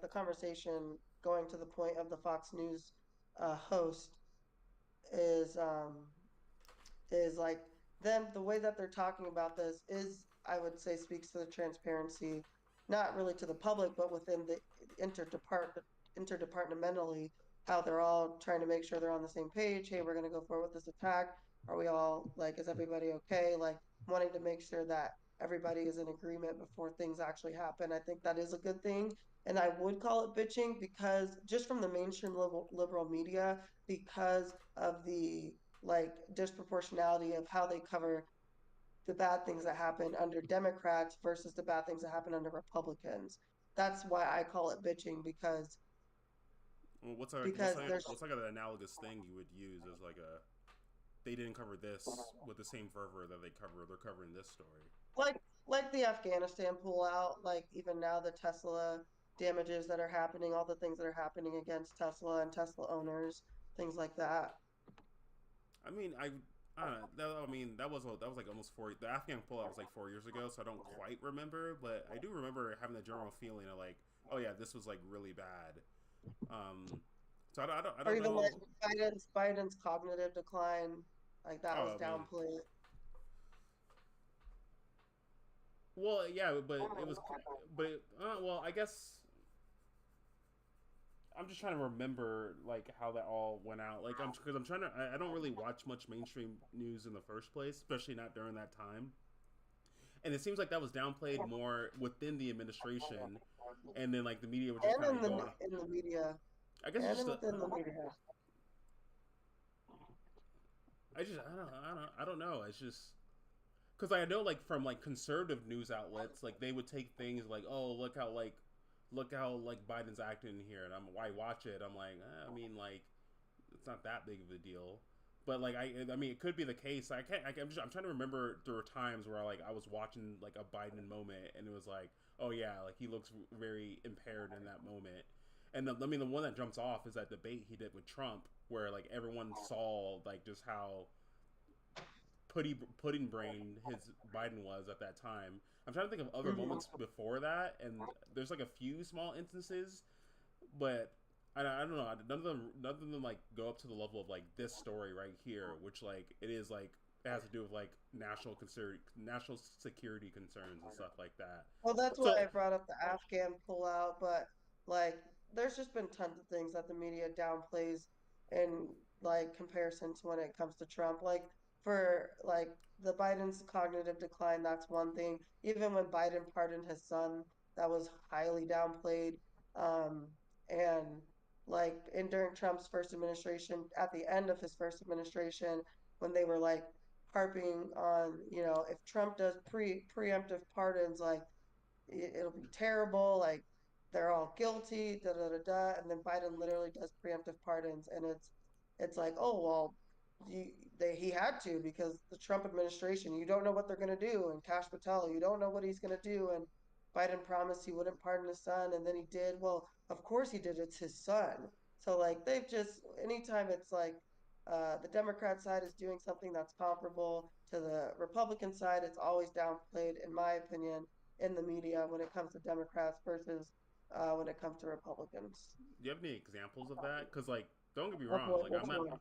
the conversation going to the point of the Fox News host is is like them the way that they're talking about this is I would say speaks to the transparency, not really to the public, but within the interdepartmentally, how they're all trying to make sure they're on the same page. Hey, we're gonna go forward with this attack. Are we all like, is everybody okay? Like wanting to make sure that everybody is in agreement before things actually happen. I think that is a good thing. And I would call it bitching because just from the mainstream liberal media, because of the like disproportionality of how they cover the bad things that happen under Democrats versus the bad things that happen under Republicans. That's why I call it bitching Well, because there's what's like an analogous thing you would use as like a they didn't cover this with the same fervor that they're covering this story. like like the Afghanistan pullout, like even now the Tesla damages that are happening, all the things that are happening against Tesla and Tesla owners, things like that. I mean, that was like almost 4. The Afghan pullout was like 4 years ago, so I don't quite remember, but I do remember having the general feeling of like, oh yeah, this was like really bad. So I Or don't even know. like Biden's cognitive decline, like that was Oh man, downplayed. well yeah, but it was, well I guess I'm just trying to remember like how that all went out. Like because I'm trying to I don't really watch much mainstream news in the first place, especially not during that time. And it seems like that was downplayed more within the administration, and then like the media was just And kind of going. in the media. I guess it's And just within the media. I don't know. It's just because I know like from like conservative news outlets, like they would take things like, oh look how like Biden's acting here, and I watch it. I'm like, I mean like it's not that big of a deal. But like I mean, it could be the case. I'm trying to remember there were times where like I was watching like a Biden moment, and it was like, oh yeah, like he looks very impaired in that moment. And I mean, the one that jumps off is that debate he did with Trump, where like everyone saw like just how pudding brain his Biden was at that time. I'm trying to think of other moments before that, and there's like a few small instances, but I don't know. None of them like go up to the level of like this story right here, which like it is like it has to do with like national security concerns and stuff like that. Well, that's So why I brought up the Afghan pullout, but like there's just been tons of things that the media downplays in like comparison to when it comes to Trump. Like for like the Biden's cognitive decline, that's one thing. Even when Biden pardoned his son, that was highly downplayed. Um, and like in during Trump's first administration, at the end of his first administration, when they were like harping on, if Trump does preemptive pardons, like it'll be terrible, like they're all guilty, da da da da, and then Biden literally does preemptive pardons, and it's like, oh well, he had to because the Trump administration, you don't know what they're gonna do, and Kash Patel, you don't know what he's gonna do, and Biden promised he wouldn't pardon his son, and then he did. Well, of course he did. It's his son. So like they've just anytime it's like the Democrat side is doing something that's comparable to the Republican side, it's always downplayed, in my opinion, in the media when it comes to Democrats versus when it comes to Republicans. do you have any examples of that? Because like don't get me Oh wrong, boy, like which I'm not one?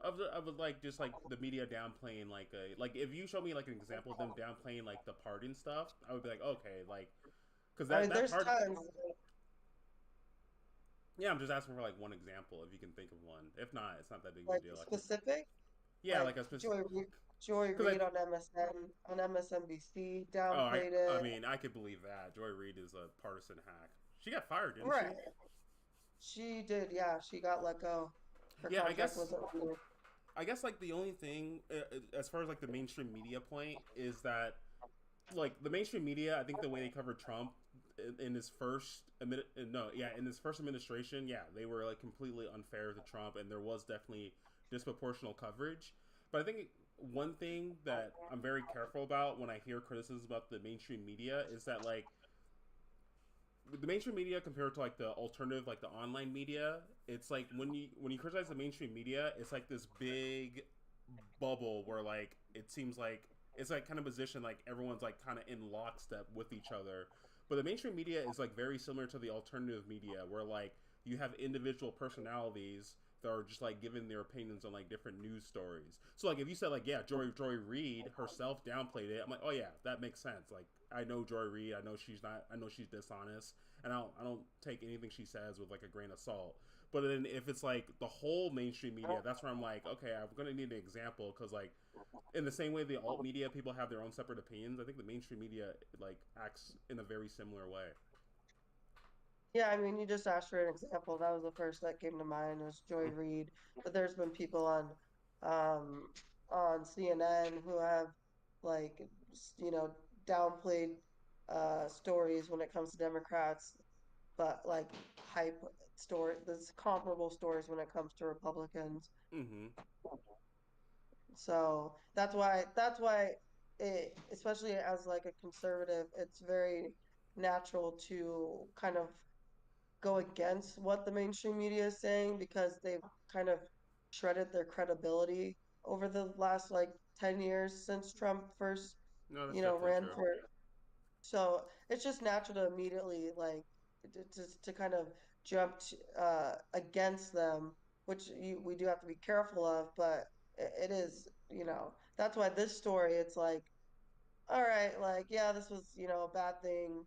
of like just like the media downplaying like if you show me like an example of them downplaying like the pardon stuff, I would be like okay, like because I mean, that there's part. tons. Yeah, I'm just asking for like one example if you can think of one. If not, it's not that big of a Like deal. I can. specific, Yeah, like like a specific. Joy Because Reid on MSN on MSNBC oh, downplayed I it. mean, I could believe that. Joy Reid is a partisan hack. She got fired, didn't she? Right. She did, yeah. She got let go. Her Yeah, contract wasn't renewed. I guess like the only thing as far as like the mainstream media point is that like the mainstream media, I think the way they covered Trump in his first in his first administration, yeah, they were like completely unfair to Trump, and there was definitely disproportional coverage. But I think one thing that I'm very careful about when I hear criticisms about the mainstream media is that like the mainstream media compared to like the alternative, like the online media, it's like when you criticize the mainstream media, it's like this big bubble where like it seems like it's like kind of position like everyone's like kind of in lockstep with each other. But the mainstream media is like very similar to the alternative media where like you have individual personalities that are just like giving their opinions on like different news stories. So like if you said like yeah, Joy Reid herself downplayed it, I'm like, oh yeah, that makes sense. Like I know Joy Reid, I know she's dishonest, and I don't take anything she says with like a grain of salt. But then if it's like the whole mainstream media, that's where I'm like, okay, I'm gonna need an example because like in the same way the alt media people have their own separate opinions, I think the mainstream media like acts in a very similar way. Yeah, I mean, you just asked for an example. That was the first that came to mind was Joy Reid. But there's been people um, on CNN who have like downplayed stories when it comes to Democrats, but like hype there's comparable stories when it comes to Republicans. Mm-hmm. So that's why especially as like a conservative, it's very natural to kind of go against what the mainstream media is saying because they've kind of shredded their credibility over the last like 10 years since Trump first, No, that's definitely ran true. for. So it's just natural to immediately like to kind of jump against them, which we do have to be careful of, but it is, that's why this story, it's like, all right, like, yeah, this was, a bad thing,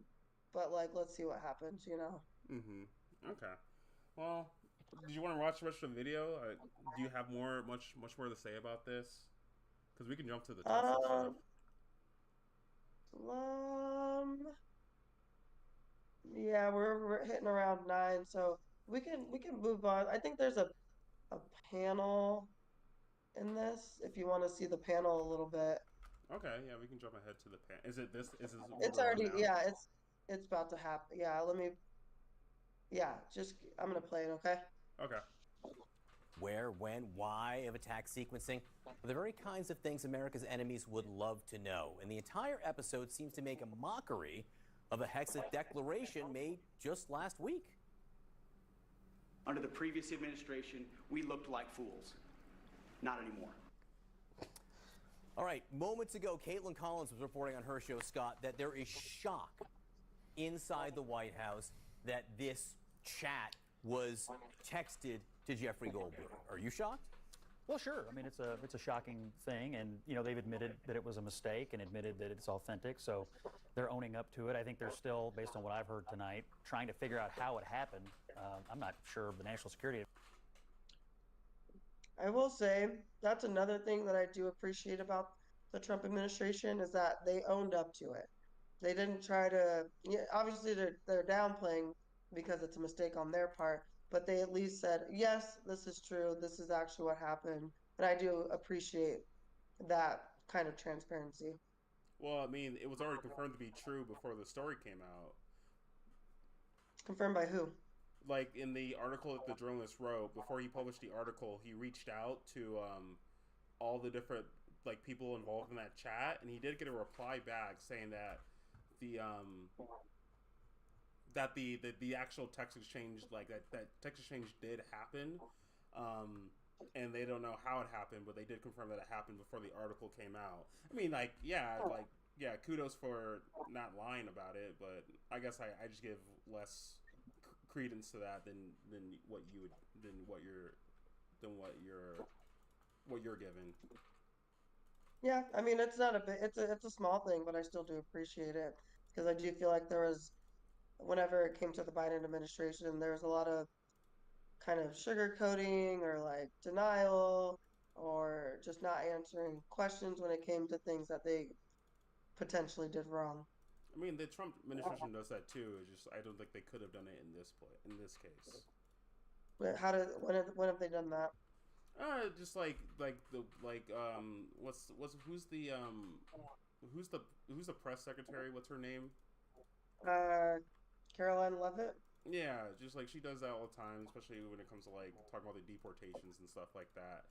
but like, let's see what happens. Mm-hmm. Okay. Well, did you want to watch the rest of the video? Do you have much more to say about this? Because we can jump to the Tesla stuff. Um, um, yeah, we're hitting around 9, so we can move on. I think there's a panel in this if you want to see the panel a little bit. Okay, yeah, we can jump ahead to the pan. Is it this? Is this what It's we're on already, now? yeah, it's about to happen. Yeah, just I'm gonna play it, okay? Okay. Where, when, why of attack sequencing are the very kinds of things America's enemies would love to know. And the entire episode seems to make a mockery of a HEGSETH declaration made just last week. Under the previous administration, we looked like fools. Not anymore. All right, moments ago, Caitlin Collins was reporting on her show, Scott, that there is shock inside the White House that this chat was texted to Jeffrey Goldberg. Are you shocked? Well, sure. I mean, it's a shocking thing, and they've admitted that it was a mistake and admitted that it's authentic. So they're owning up to it. I think they're still, based on what I've heard tonight, trying to figure out how it happened. I'm not sure of the national security. I will say that's another thing that I do appreciate about the Trump administration is that they owned up to it. They didn't try to, yeah, obviously they're downplaying because it's a mistake on their part, but they at least said, yes, this is true. This is actually what happened. And I do appreciate that kind of transparency. Well, I mean, it was already confirmed to be true before the story came out. Confirmed by who? Like in the article that the journalist wrote, before he published the article, he reached out to all the different like people involved in that chat, and he did get a reply back saying that the the actual text exchange, like that text exchange did happen, and they don't know how it happened, but they did confirm that it happened before the article came out. I mean, yeah, kudos for not lying about it, but I guess I just give less credence to that than what you're given. Yeah, I mean it's not a bit. It's a small thing, but I still do appreciate it because I do feel like there was, whenever it came to the Biden administration, there was a lot of kind of sugarcoating or like denial or just not answering questions when it came to things that they potentially did wrong. I mean, the Trump administration does that too. It's just I don't think they could have done it in this case. But when have they done that? Just like who's the press secretary? What's her name? Caroline Levitt. Yeah, just like she does that all the time, especially when it comes to like talking about the deportations and stuff like that.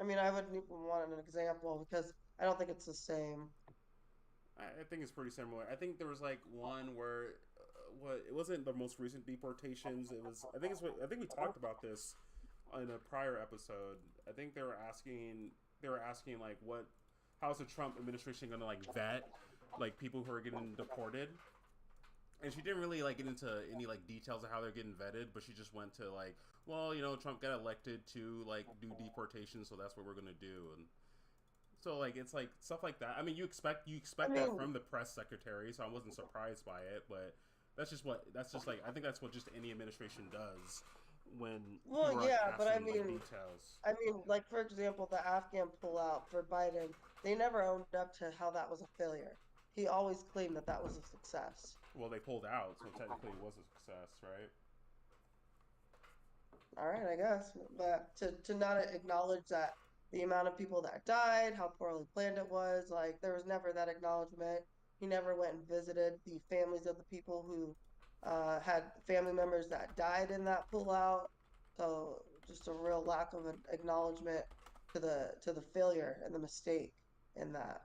I mean, I would want an example because I don't think it's the same. I think it's pretty similar. I think there was like one where it wasn't the most recent deportations. It was I think we talked about this in a prior episode. I think they were asking like how's the Trump administration going to like vet like people who are getting deported. And she didn't really like get into any like details of how they're getting vetted, but she just went to like, well, Trump got elected to like do deportation, so that's what we're gonna do. And so like it's like stuff like that. I mean, you expect that from the press secretary, so I wasn't surprised by it. But that's just like I think that's what just any administration does when Well, yeah, but I like, mean, details. like for example, the Afghan pullout for Biden, they never owned up to how that was a failure. He always claimed that that was a success. Well, they pulled out, so technically it was a success, right? All right, I guess, but to not acknowledge that the amount of people that died, how poorly planned it was, like there was never that acknowledgement. He never went and visited the families of the people who had family members that died in that pullout. So just a real lack of an acknowledgement to the failure and the mistake in that.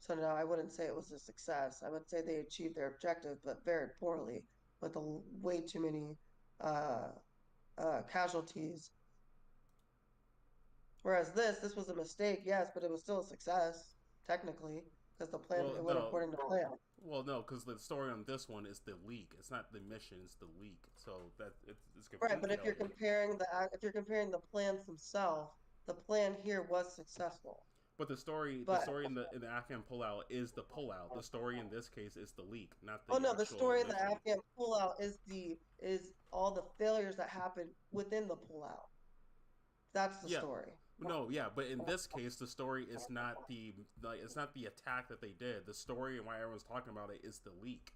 So no, I wouldn't say it was a success. I would say they achieved their objective, but very poorly. with way too many casualties. Whereas this was a mistake, yes, but it was still a success, technically, because the plan, it went according to plan. Well, no, because the story on this one is the leak. It's not the mission; it's the leak. So that it's right. But if you're comparing the plans themselves, the plan here was successful. But the story in the Afghan pullout is the pullout. The story in this case is the leak, not the. Oh no, the story in mission. the Afghan pullout is all the failures that happened within the pullout. That's the story. No, yeah, but in this case, the story is not it's not the attack that they did. The story and why everyone's talking about it is the leak.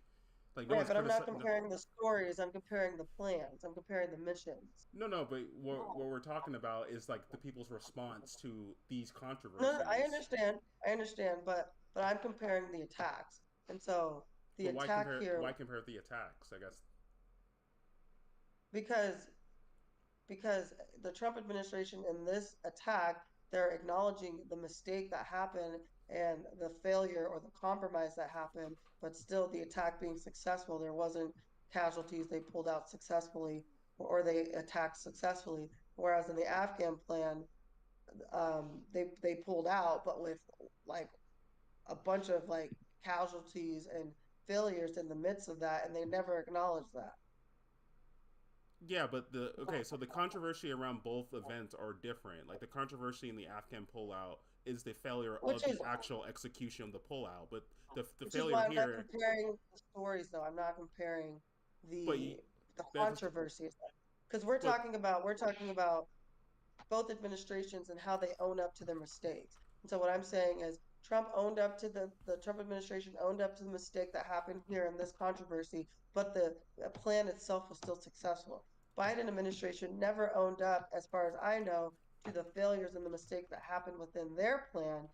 Like, right, but I'm not comparing the stories. I'm comparing the plans. I'm comparing the missions. No, but what we're talking about is like the people's response to these controversies. No, I understand, but I'm comparing the attacks, and so the attack here. Why compare the attacks? I guess because the Trump administration in this attack, they're acknowledging the mistake that happened and the failure or the compromise that happened, but still the attack being successful. There wasn't casualties. They pulled out successfully, or they attacked successfully. Whereas in the Afghan plan, they pulled out, but with like a bunch of like casualties and failures in the midst of that, and they never acknowledged that. Yeah, but so the controversy around both events are different. Like the controversy in the Afghan pullout is the failure of the actual execution of the pullout, but the failure I'm here. I'm not comparing the stories, though. I'm not comparing the controversies, because we're talking about both administrations and how they own up to their mistakes. And so what I'm saying is Trump owned up to the Trump administration owned up to the mistake that happened here in this controversy, but the plan itself was still successful. Biden administration never owned up, as far as I know, to the failures and the mistakes that happened within their plan.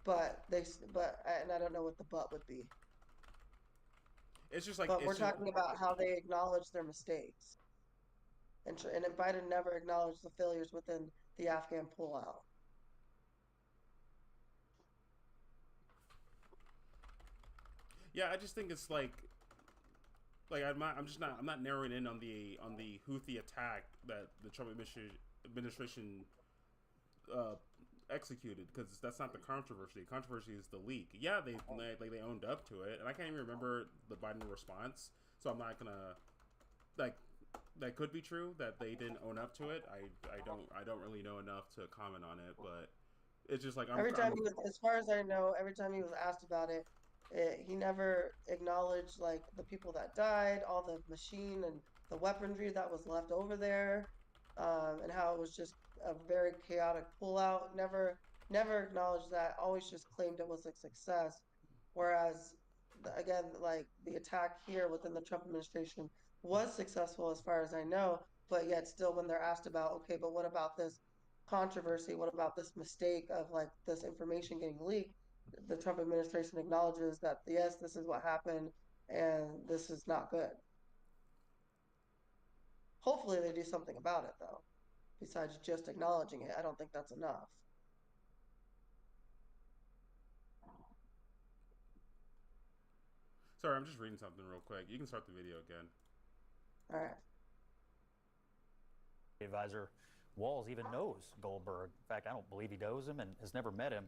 But and I don't know what the but would be. It's just like. But we're talking about how they acknowledge their mistakes. And Biden never acknowledged the failures within the Afghan pullout. Yeah, I just think it's like I'm not narrowing in on the Houthi attack that the Trump administration executed, because that's not the controversy. The controversy is the leak. Yeah, they owned up to it, and I can't even remember the Biden response, so I'm not gonna that could be true that they didn't own up to it. I don't really know enough to comment on it, but it's just like as far as I know, every time he was asked about it, he never acknowledged like the people that died, all the machine and the weaponry that was left over there, and how it was just a very chaotic pullout. Never acknowledged that. Always just claimed it was a success. Whereas, again, like the attack here within the Trump administration was successful as far as I know, but yet still when they're asked about, okay, but what about this controversy? What about this mistake of like this information getting leaked? The Trump administration acknowledges that, yes, this is what happened and this is not good. Hopefully they do something about it, though. Besides just acknowledging it, I don't think that's enough. Sorry, I'm just reading something real quick. You can start the video again. All right. Advisor Walls even knows Goldberg. In fact, I don't believe he knows him and has never met him.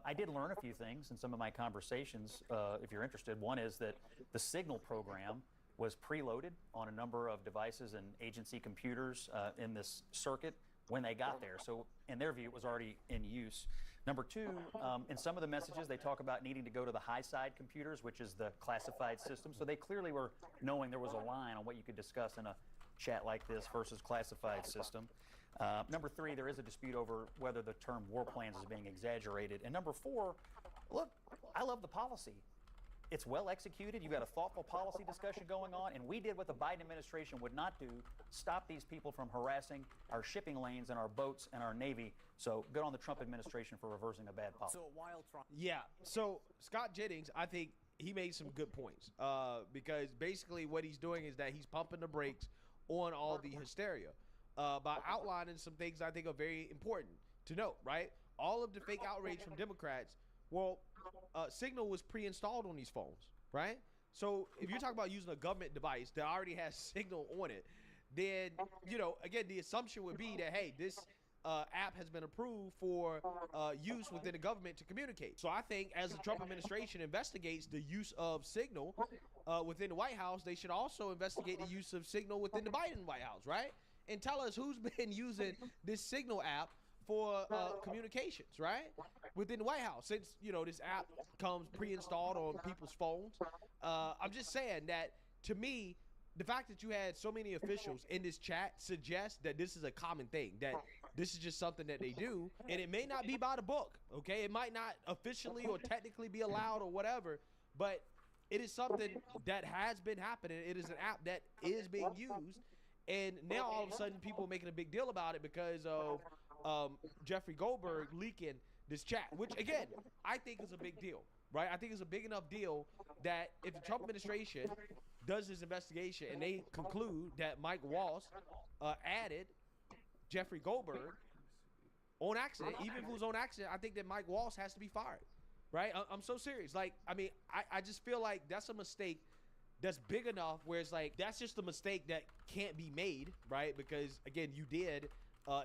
I did learn a few things in some of my conversations, if you're interested. One is that the Signal program was preloaded on a number of devices and agency computers in this circuit when they got there. So in their view, it was already in use. Number two, in some of the messages, they talk about needing to go to the high side computers, which is the classified system. So they clearly were knowing there was a line on what you could discuss in a chat like this versus classified system. Number three, there is a dispute over whether the term war plans is being exaggerated. And number four, look, I love the policy. It's well executed. You've got a thoughtful policy discussion going on, and we did what the Biden administration would not do, stop these people from harassing our shipping lanes and our boats and our Navy. So good on the Trump administration for reversing a bad policy. So Scott Jennings, I think he made some good points because basically what he's doing is that he's pumping the brakes on all the hysteria by outlining some things I think are very important to note, right? All of the fake outrage from Democrats, well, Signal was pre-installed on these phones, right? So if you're talking about using a government device that already has Signal on it, then, you know, again, the assumption would be that, hey, this app has been approved for use within the government to communicate. So I think as the Trump administration investigates the use of Signal within the White House, they should also investigate the use of Signal within the Biden White House, right? And tell us who's been using this Signal app for communications, right? Within the White House, since, you know, this app comes pre-installed on people's phones. I'm just saying that, to me, the fact that you had so many officials in this chat suggests that this is a common thing, that this is just something that they do, and it may not be by the book, okay? It might not officially or technically be allowed or whatever, but it is something that has been happening. It is an app that is being used, and now all of a sudden people are making a big deal about it because of Jeffrey Goldberg leaking this chat, which, again, I think is a big deal, right? I think it's a big enough deal that if the Trump administration does this investigation and they conclude that Mike Waltz added Jeffrey Goldberg on accident, even if it was on accident, I think that Mike Waltz has to be fired, right? I'm so serious. Like, I mean, I just feel like that's a mistake that's big enough where it's like, that's just a mistake that can't be made, right? Because, again, you did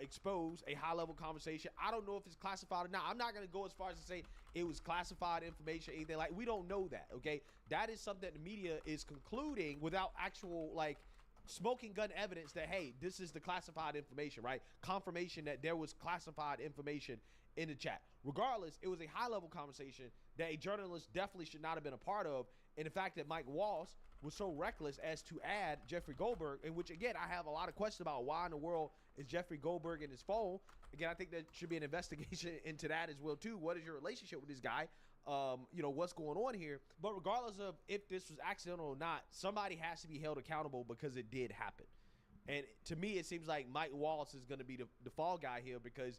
expose a high-level conversation. I don't know if it's classified or not. I'm not going to go as far as to say it was classified information, anything like. We don't know that, okay? That is something that the media is concluding without actual, like, smoking gun evidence that, hey, this is the classified information, right? Confirmation that there was classified information in the chat. Regardless, it was a high-level conversation that a journalist definitely should not have been a part of. And the fact that Mike Waltz was so reckless as to add Jeffrey Goldberg, in which, again, I have a lot of questions about why in the world is Jeffrey Goldberg in his phone. Again, I think there should be an investigation into that as well, too. What is your relationship with this guy? You know, what's going on here? But regardless of if this was accidental or not, somebody has to be held accountable because it did happen. And to me, it seems like Mike Waltz is going to be the fall guy here because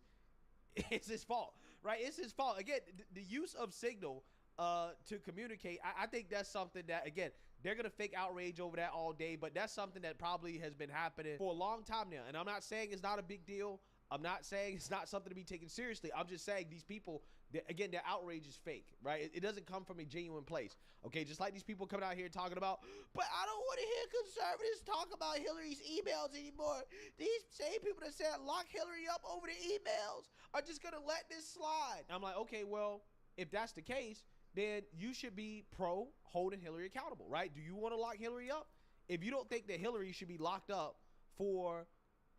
it's his fault, right? It's his fault. Again, the use of Signal to communicate, I think that's something that, again, they're going to fake outrage over that all day, but that's something that probably has been happening for a long time now. And I'm not saying it's not a big deal. I'm not saying it's not something to be taken seriously. I'm just saying these people, again, their outrage is fake, right? It doesn't come from a genuine place, okay? Just like these people coming out here talking about, but I don't want to hear conservatives talk about Hillary's emails anymore. These same people that said lock Hillary up over the emails are just going to let this slide. And I'm like, okay, well, if that's the case, then you should be pro holding Hillary accountable, right? Do you want to lock Hillary up? If you don't think that Hillary should be locked up for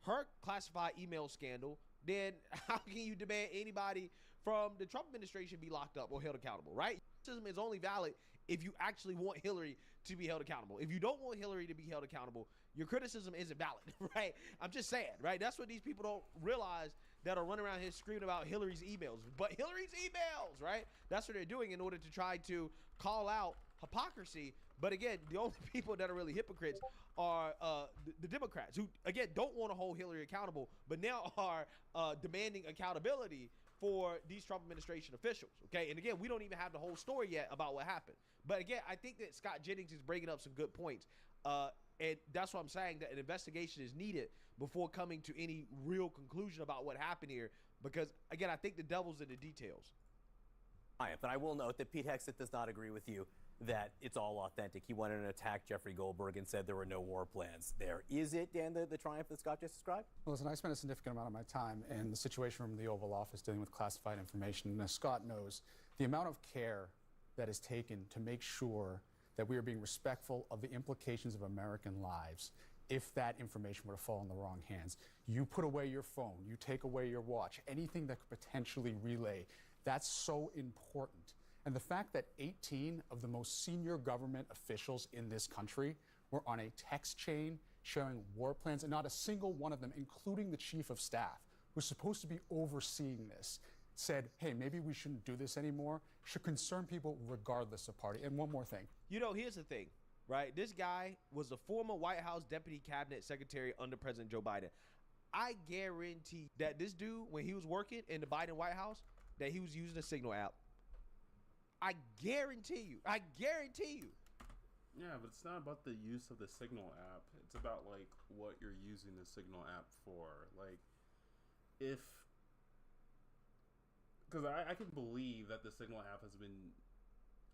her classified email scandal, then how can you demand anybody from the Trump administration be locked up or held accountable, right? Criticism is only valid if you actually want Hillary to be held accountable. If you don't want Hillary to be held accountable, your criticism isn't valid, right? I'm just saying, right? That's what these people don't realize that are running around here screaming about Hillary's emails. But Hillary's emails, right? That's what they're doing in order to try to call out hypocrisy. But again, the only people that are really hypocrites are the Democrats, who, again, don't want to hold Hillary accountable, but now are demanding accountability for these Trump administration officials, okay? And again, we don't even have the whole story yet about what happened. But again, I think that Scott Jennings is bringing up some good points. And that's what I'm saying, that an investigation is needed before coming to any real conclusion about what happened here. Because, again, I think the devil's in the details. All right, but I will note that Pete Hegseth does not agree with you that it's all authentic. He went in and attacked Jeffrey Goldberg and said there were no war plans there. Is it, Dan, the triumph that Scott just described? Well, listen, I spent a significant amount of my time in the Situation Room in the Oval Office dealing with classified information. And as Scott knows, the amount of care that is taken to make sure that we are being respectful of the implications of American lives if that information were to fall in the wrong hands. You put away your phone, you take away your watch, anything that could potentially relay, that's so important. And the fact that 18 of the most senior government officials in this country were on a text chain sharing war plans, and not a single one of them, including the chief of staff, who's supposed to be overseeing this, said, hey, maybe we shouldn't do this anymore, should concern people regardless of party. And one more thing. You know, here's the thing, right? This guy was a former White House Deputy Cabinet Secretary under President Joe Biden. I guarantee that this dude, when he was working in the Biden White House, that he was using a Signal app. I guarantee you. Yeah, but it's not about the use of the Signal app. It's about, like, what you're using the Signal app for. Like, if... Because I can believe that the Signal app has been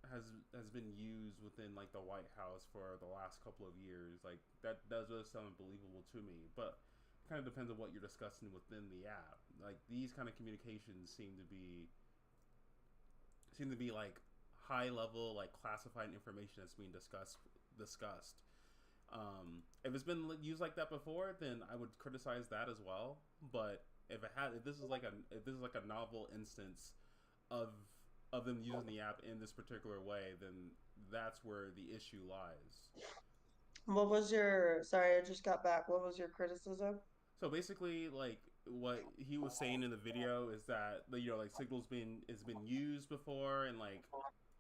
has been used within like the White House for the last couple of years. Like that does sound believable to me, but it kind of depends on what you're discussing within the app. Like these kind of communications seem to be like high level, like classified information that's being discussed. If it's been used like that before, then I would criticize that as well. But if this is like a novel instance of them using the app in this particular way, then that's where the issue lies. What was your, sorry, I just got back. What was your criticism? So basically, like what he was saying in the video is that like Signal's been used before, and like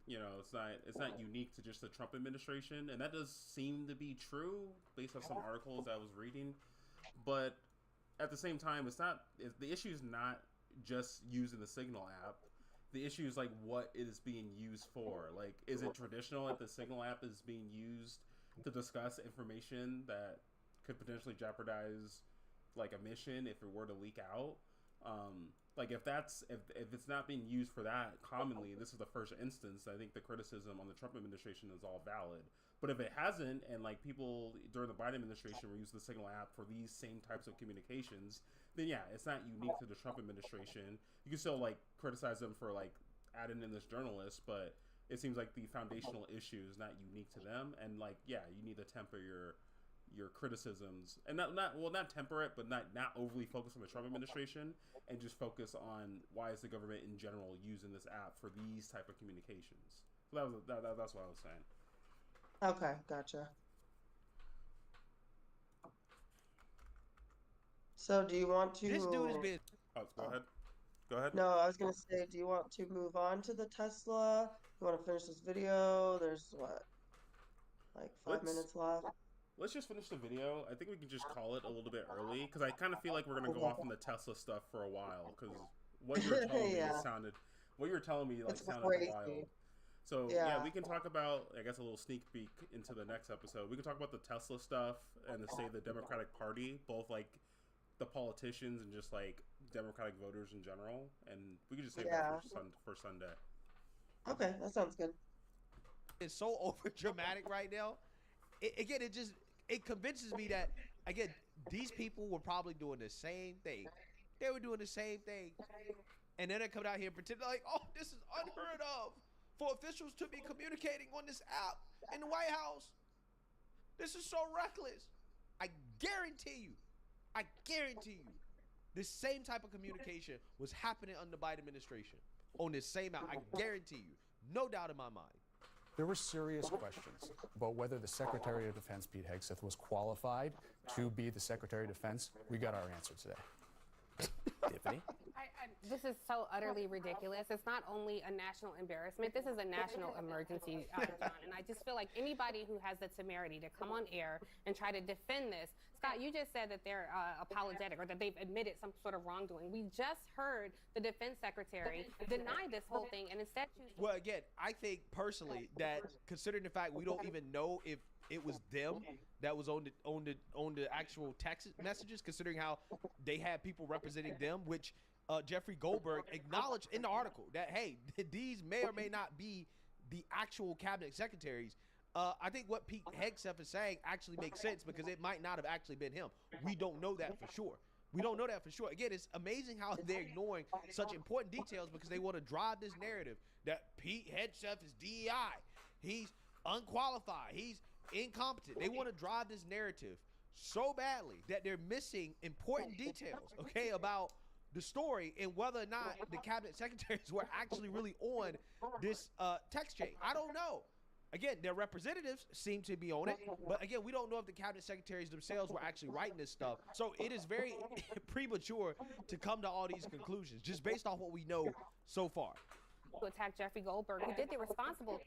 it's not unique to just the Trump administration, and that does seem to be true based on some articles I was reading. But at the same time, the issue is not just using the Signal app. The issue is like what it is being used for. Like, is it traditional that the Signal app is being used to discuss information that could potentially jeopardize like a mission if it were to leak out? Like if it's not being used for that commonly, this is the first instance, I think the criticism on the Trump administration is all valid. But if it hasn't, and like people during the Biden administration were using the Signal app for these same types of communications, then yeah, it's not unique to the Trump administration. You can still like criticize them for like adding in this journalist, but it seems like the foundational issue is not unique to them. And like, yeah, you need to temper your criticisms, and not temper it, but not overly focus on the Trump administration, and just focus on why is the government in general using this app for these type of communications. So that's what I was saying. Okay, gotcha. So do you want to? This dude has been. Oh, go ahead. No, I was gonna say, do you want to move on to the Tesla? You want to finish this video? There's what, like 5 minutes left. Let's just finish the video. I think we can just call it a little bit early, because I kind of feel like we're gonna go off on the Tesla stuff for a while. Because what you were telling me sounded crazy. wild. So yeah, we can talk about, I guess, a little sneak peek into the next episode. We can talk about the Tesla stuff and the state of the Democratic Party, both like the politicians and just like Democratic voters in general. And we can just save that for Sunday. Okay, that sounds good. It's so over dramatic right now. It convinces me that, again, these people were probably doing the same thing. They were doing the same thing. And then they come out here and pretend like, oh, this is unheard of for officials to be communicating on this app in the White House. This is so reckless. I guarantee you, this same type of communication was happening under the Biden administration on this same app. I guarantee you. No doubt in my mind. There were serious questions about whether the Secretary of Defense, Pete Hegseth, was qualified to be the Secretary of Defense. We got our answer today. Tiffany? This is so utterly ridiculous. It's not only a national embarrassment, this is a national emergency, John. And I just feel like anybody who has the temerity to come on air and try to defend this. Scott, you just said that they're apologetic, or that they've admitted some sort of wrongdoing. We just heard the defense secretary deny this whole thing and instead choose to... Well, again, I think personally that, considering the fact we don't even know if it was them that was on the actual text messages, considering how they had people representing them, which Jeffrey Goldberg acknowledged in the article that, hey, these may or may not be the actual cabinet secretaries. I think what Pete Hegseth is saying actually makes sense, because it might not have actually been him. We don't know that for sure. Again, it's amazing how they're ignoring such important details because they want to drive this narrative that Pete Hegseth is DEI. He's unqualified. He's incompetent. They want to drive this narrative so badly that they're missing important details, okay, about the story and whether or not the cabinet secretaries were actually really on this text chain. I don't know. Again, their representatives seem to be on it, but again, we don't know if the cabinet secretaries themselves were actually writing this stuff. So it is very premature to come to all these conclusions, just based off what we know so far. To attack Jeffrey Goldberg, who did the responsible.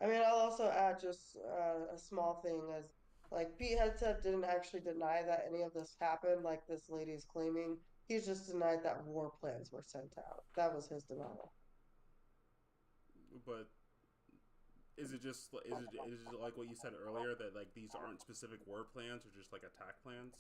I mean, I'll also add just a small thing, as like Pete Hegseth didn't actually deny that any of this happened, like this lady is claiming. He's just denied that war plans were sent out. That was his denial. But is it just like what you said earlier, that like these aren't specific war plans or just like attack plans?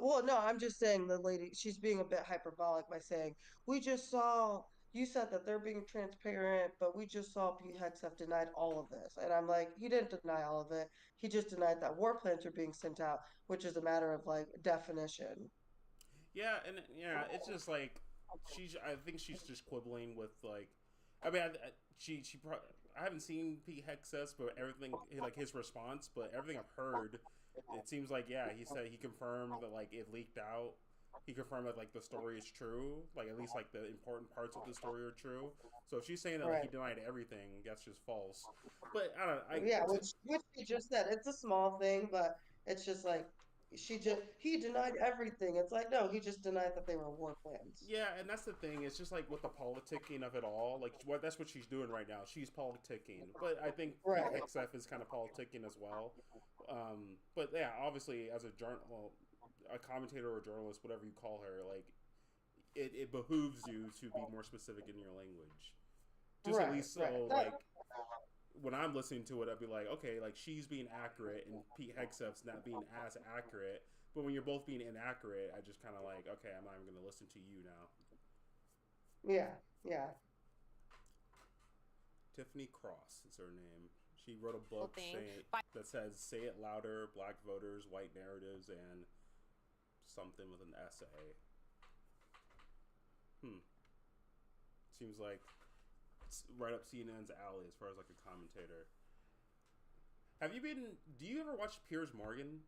Well, no, I'm just saying the lady, she's being a bit hyperbolic by saying, we just saw you said that they're being transparent, but we just saw Pete Hegseth denied all of this. And I'm like, he didn't deny all of it. He just denied that war plans are being sent out, which is a matter of like definition. Yeah, and yeah, it's just like I think she's just quibbling with like. I mean, I haven't seen Pete Hegseth, but everything like his response, but everything I've heard, it seems like yeah, he said he confirmed that like it leaked out. He confirmed that like the story is true, like at least like the important parts of the story are true. So if she's saying that like, he denied everything, that's just false. But I don't know. Yeah, which he just said. It's a small thing, but it's just like he denied everything. It's like no, he just denied that they were war plans. Yeah, and that's the thing. It's just like with the politicking of it all. Like that's what she's doing right now. She's politicking, but I think XF is kind of politicking as well. But yeah, obviously as a a commentator or a journalist, whatever you call her, like it behooves you to be more specific in your language. Just at least so like when I'm listening to it, I'd be like, okay, like she's being accurate and Pete Hegseth's not being as accurate. But when you're both being inaccurate, I just kind of like, okay, I'm not even going to listen to you now. Yeah, yeah. Tiffany Cross is her name. She wrote a book that says "Say It Louder: Black Voters, White Narratives," and something with an essay. Seems like it's right up CNN's alley as far as like a commentator. Do you ever watch Piers Morgan?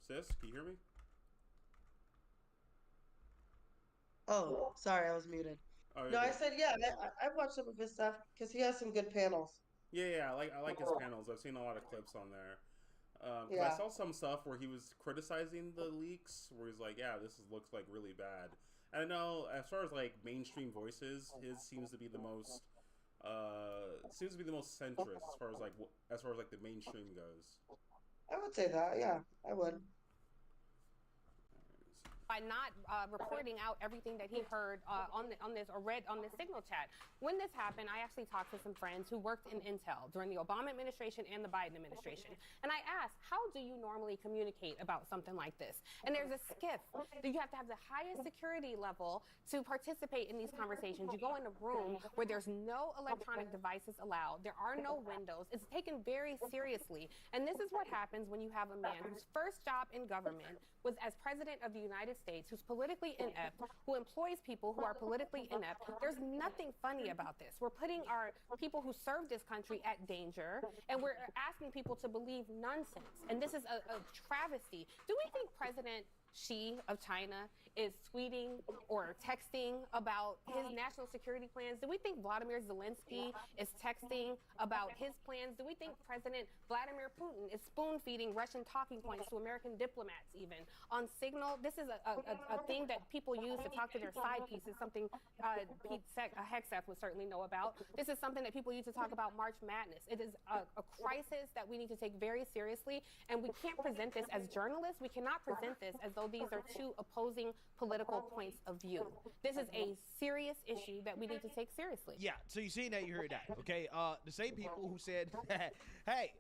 Sis, can you hear me? Oh, sorry, I was muted. Oh, no, I said yeah. I've watched some of his stuff because he has some good panels. Yeah, I like his panels. I've seen a lot of clips on there. I saw some stuff where he was criticizing the leaks, where he's like, "Yeah, looks like really bad." And I know as far as like mainstream voices, his seems to be the most centrist as far as like the mainstream goes. I would say that, yeah, I would. By not reporting out everything that he heard on this or read on the Signal chat. When this happened, I actually talked to some friends who worked in Intel during the Obama administration and the Biden administration. And I asked, how do you normally communicate about something like this? And there's a skiff. You have to have the highest security level to participate in these conversations. You go in a room where there's no electronic devices allowed. There are no windows. It's taken very seriously. And this is what happens when you have a man whose first job in government was as president of the United States, who's politically inept, who employs people who are politically inept. There's nothing funny about this. We're putting our people who serve this country at danger, and we're asking people to believe nonsense. And this is a travesty. Do we think President Xi of China is tweeting or texting about his national security plans? Do we think Vladimir Zelensky is texting about his plans? Do we think President Vladimir Putin is spoon-feeding Russian talking points to American diplomats even? On Signal, this is a thing that people use to talk to their side pieces, something Pete Hegseth would certainly know about. This is something that people use to talk about March Madness. It is a crisis that we need to take very seriously, and we can't present this as journalists. We cannot present this as though these are two opposing political points of view. This is a serious issue that we need to take seriously. Yeah, so you see that, you heard that, okay? The same people who said, hey,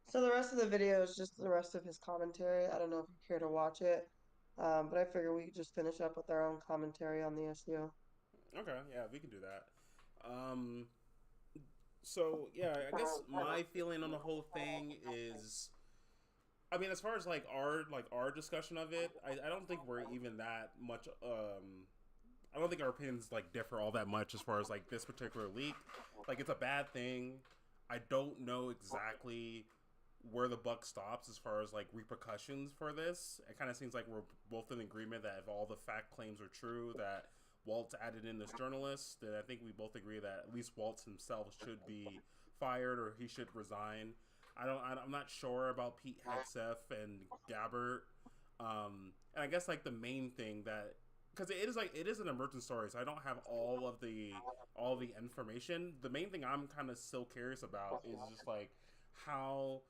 So the rest of the video is just the rest of his commentary. I don't know if you care to watch it, but I figure we could just finish up with our own commentary on the issue. Okay, yeah, we can do that. So yeah, I guess my feeling on the whole thing is, I mean, as far as like our discussion of it, I don't think we're even that much. I don't think our opinions like differ all that much as far as like this particular leak. Like, it's a bad thing. I don't know exactly where the buck stops as far as like repercussions for this. It kind of seems like we're both in agreement that if all the fact claims are true, that Waltz added in this journalist, then I think we both agree that at least Waltz himself should be fired or he should resign. I'm not sure about Pete Hegseth and Gabbert. And I guess like the main thing that, because it is an emergent story, so I don't have all the information. The main thing I'm kind of still curious about is just like, how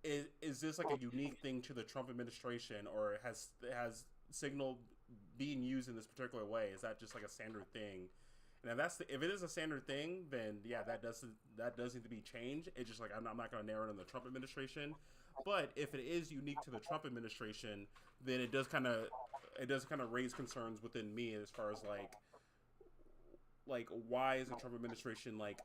is this like a unique thing to the Trump administration, or has Signal being used in this particular way? Is that just like a standard thing? And if it is a standard thing, then yeah, that does need to be changed. It's just like I'm not going to narrow it in the Trump administration. But if it is unique to the Trump administration, then it does kind of raise concerns within me as far as like why is the Trump administration like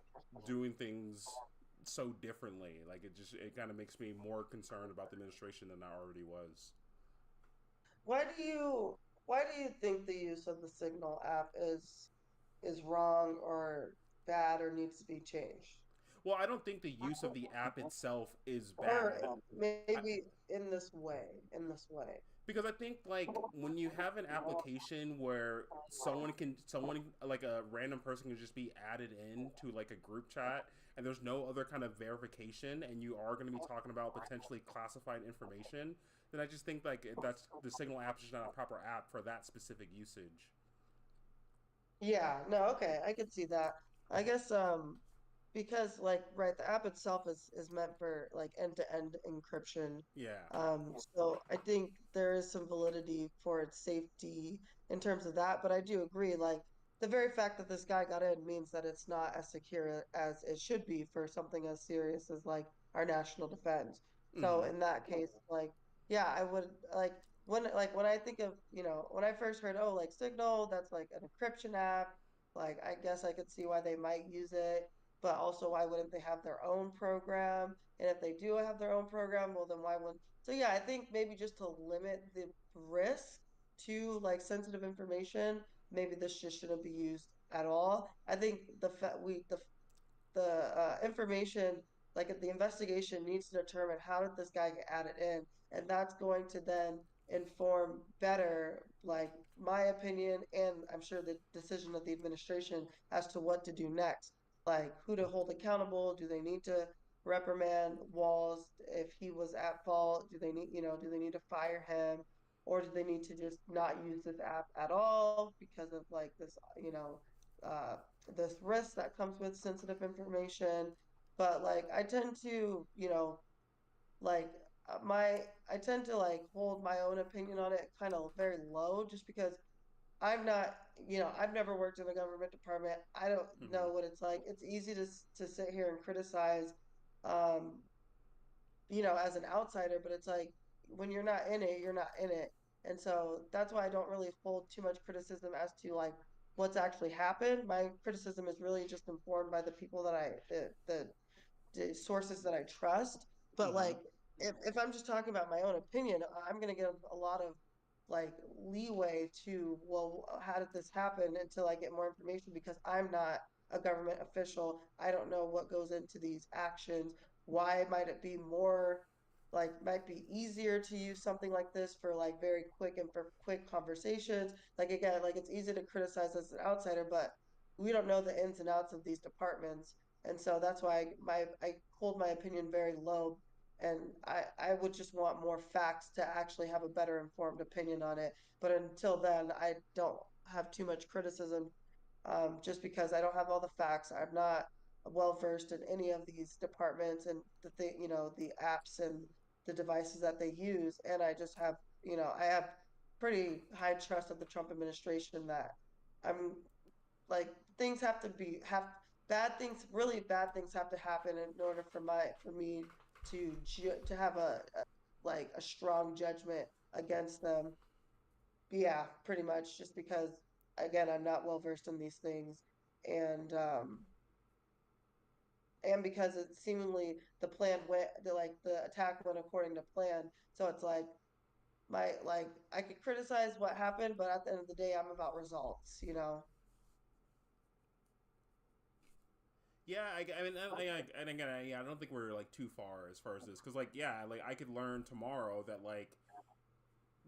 doing things so differently? Like it kind of makes me more concerned about the administration than I already was. Why do you think the use of the Signal app is wrong or bad or needs to be changed? Well, I don't think the use of the app itself is Or bad. I, maybe in this way. because I think like when you have an application where someone like a random person can just be added in to like a group chat and there's no other kind of verification and you are going to be talking about potentially classified information, then I just think like that's the Signal app is just not a proper app for that specific usage. Yeah, no, okay, I could see that. I guess because like right, the app itself is meant for like end-to-end encryption. Yeah. So I think there is some validity for its safety in terms of that, but I do agree, like the very fact that this guy got in means that it's not as secure as it should be for something as serious as like our national defense. So Hmm. in that case, like yeah, I would like when I think of, when I first heard, oh, like Signal, that's like an encryption app, like I guess I could see why they might use it, but also why wouldn't they have their own program? And if they do have their own program, well, then why wouldn't? So yeah, I think maybe just to limit the risk to like sensitive information, maybe this just shouldn't be used at all. I think the fa- we the information, like the investigation needs to determine how did this guy get added in, and that's going to then inform better, like my opinion, and I'm sure the decision of the administration as to what to do next, like who to hold accountable. Do they need to reprimand Walls if he was at fault? Do they need to fire him, or do they need to just not use this app at all because of like uh, this risk that comes with sensitive information? But like I tend to, like my I tend to like hold my own opinion on it kind of very low, just because I'm not, I've never worked in a government department. I don't Hmm. know what it's like. It's easy to sit here and criticize, um, as an outsider, but it's like when you're not in it, you're not in it. And so that's why I don't really hold too much criticism as to like what's actually happened. My criticism is really just informed by the people that the sources that I trust. But Hmm. like if I'm just talking about my own opinion, I'm gonna give a lot of like leeway to, well, how did this happen, until I get more information, because I'm not a government official. I don't know what goes into these actions. Why might it be more like might be easier to use something like this for like very quick and for quick conversations? Like again, like it's easy to criticize as an outsider, but we don't know the ins and outs of these departments, and so that's why I hold my opinion very low, and I would just want more facts to actually have a better informed opinion on it. But until then, I don't have too much criticism, just because I don't have all the facts. I'm not well versed in any of these departments and the apps and the devices that they use, and I just have, I have pretty high trust of the Trump administration that I'm like things have to be have bad things, really bad things have to happen in order for me to have like a strong judgment against them. Yeah, pretty much, just because again I'm not well versed in these things, and because it seemingly the attack went according to plan. So it's like I could criticize what happened, but at the end of the day, I'm about results. Yeah, I mean, and again, yeah, I don't think we're like too far as this, because like, yeah, like I could learn tomorrow that like,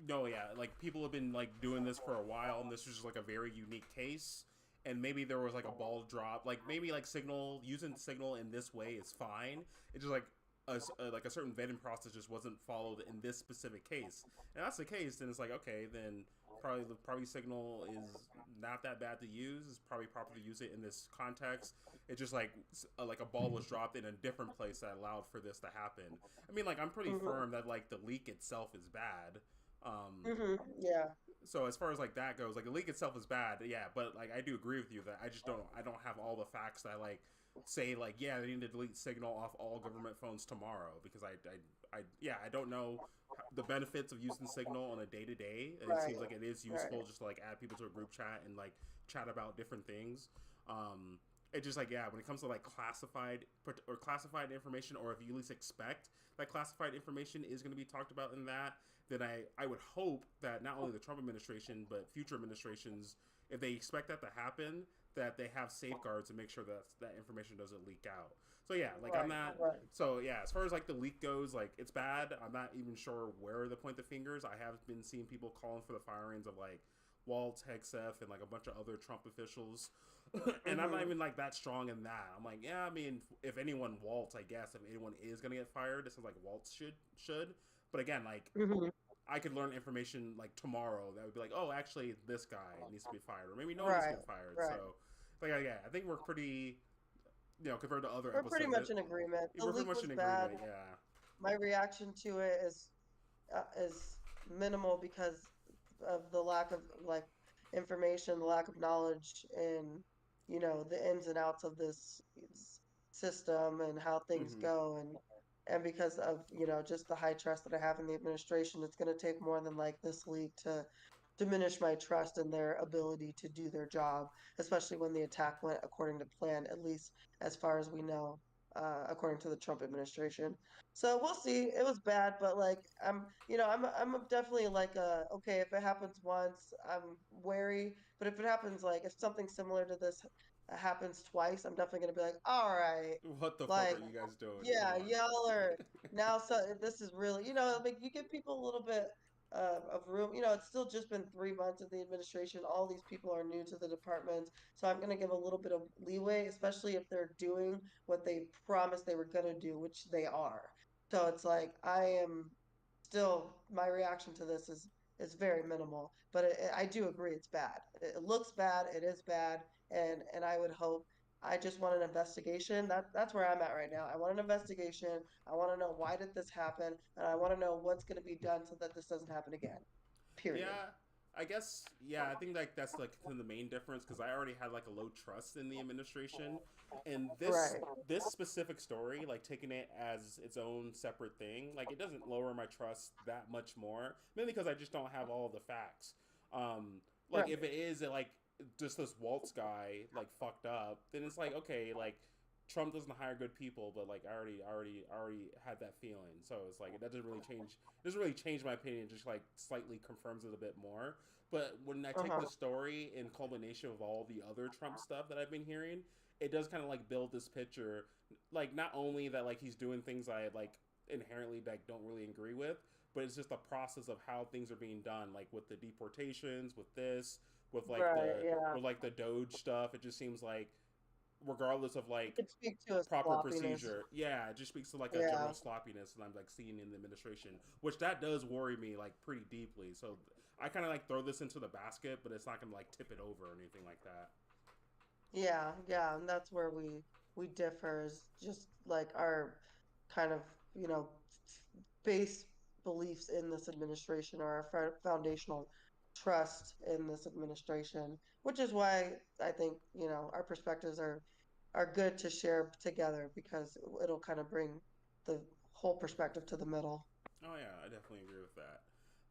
no, yeah, like people have been like doing this for a while, and this was just like a very unique case, and maybe there was like a ball drop, like maybe like Signal using Signal in this way is fine. It's just like like a certain vetting process just wasn't followed in this specific case, and that's the case. Then it's like, okay, then probably Signal is not that bad to use. It's probably proper to use it in this context. It's just like a ball was dropped in a different place that allowed for this to happen. I mean, like I'm pretty Hmm. firm that like the leak itself is bad. Yeah. So as far as like that goes, like the leak itself is bad, yeah. But like I do agree with you that I don't have all the facts that like say like, yeah, they need to delete Signal off all government phones tomorrow, because I don't know the benefits of using Signal on a day to day. It Right. seems like it is useful Right. just to like add people to a group chat and like chat about different things. It's just like, yeah, when it comes to like classified information, or if you at least expect that classified information is going to be talked about in that, then I would hope that not only the Trump administration but future administrations, if they expect that to happen, that they have safeguards to make sure that that information doesn't leak out. So yeah, like I'm not. Right. So yeah, as far as like the leak goes, like it's bad. I'm not even sure where to point the fingers. I have been seeing people calling for the firings of like Walt, HEGSETH, and like a bunch of other Trump officials. And I'm not even like that strong in that. I'm like, yeah, I mean, if anyone Walt, I guess if anyone is gonna get fired, it sounds like Walt should. But again, like I could learn information like tomorrow that would be like, oh, actually, this guy needs to be fired, or maybe no one needs to get fired. Right. So, like, yeah, I think we're pretty, compared to other We're episodes, pretty much in agreement. The we're pretty leak much was in bad. agreement. Yeah. My reaction to it is minimal because of the lack of like information, the lack of knowledge in, you know, the ins and outs of this system and how things go, and because of, you know, just the high trust that I have in the administration, it's going to take more than like this leak to diminish my trust in their ability to do their job, especially when the attack went according to plan, at least as far as we know, according to the Trump administration. So we'll see. It was bad, but like I'm definitely like okay, if it happens once, I'm wary, but if it happens like if something similar to this happens twice, I'm definitely gonna be like, all right, What the like, fuck are you guys doing? yeah, Come on. y'all are now. So this is really, you know, like you give people a little bit of room. You know, it's still just been 3 months of the administration. All these people are new to the department, so I'm going to give a little bit of leeway, especially if they're doing what they promised they were going to do, which they are. So it's like I am still, my reaction to this is very minimal, but I do agree it's bad. It looks bad. It is bad, and I would hope. I just want an investigation. That's where I'm at right now. I want an investigation. I want to know why did this happen, and I want to know what's going to be done so that this doesn't happen again. Period. Yeah, I guess. Yeah, I think like that's like kind of the main difference, because I already had like a low trust in the administration, and this specific story, like taking it as its own separate thing, like it doesn't lower my trust that much more, mainly because I just don't have all of the facts. Like if it is like just this Waltz guy like fucked up, then it's like, okay, like Trump doesn't hire good people, but like I already had that feeling. So it's like it doesn't really change my opinion. Just like slightly confirms it a bit more. But when I take the story in culmination of all the other Trump stuff that I've been hearing, it does kind of like build this picture, like not only that like he's doing things I like inherently like don't really agree with, but it's just the process of how things are being done, like with the deportations, with this, with like with like the Doge stuff. It just seems like, regardless of like proper procedure, it just speaks to like a general sloppiness, and I'm like seeing in the administration, which that does worry me like pretty deeply. So I kind of like throw this into the basket, but it's not gonna like tip it over or anything like that. Yeah, and that's where we differ, is just like our kind of, you know, base beliefs in this administration, or our foundational trust in this administration, which is why I think, you know, our perspectives are good to share together, because it'll kind of bring the whole perspective to the middle. Oh yeah, I definitely agree with that.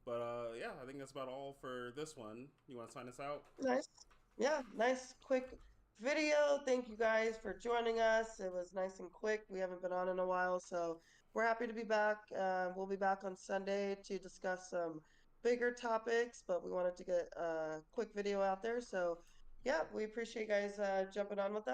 But yeah, I think that's about all for this one. You want to sign us out? Nice. Yeah, nice quick video. Thank you guys for joining us. It was nice and quick. We haven't been on in a while, so we're happy to be back. We'll be back on Sunday to discuss some bigger topics, but we wanted to get a quick video out there. So yeah, we appreciate you guys jumping on with us.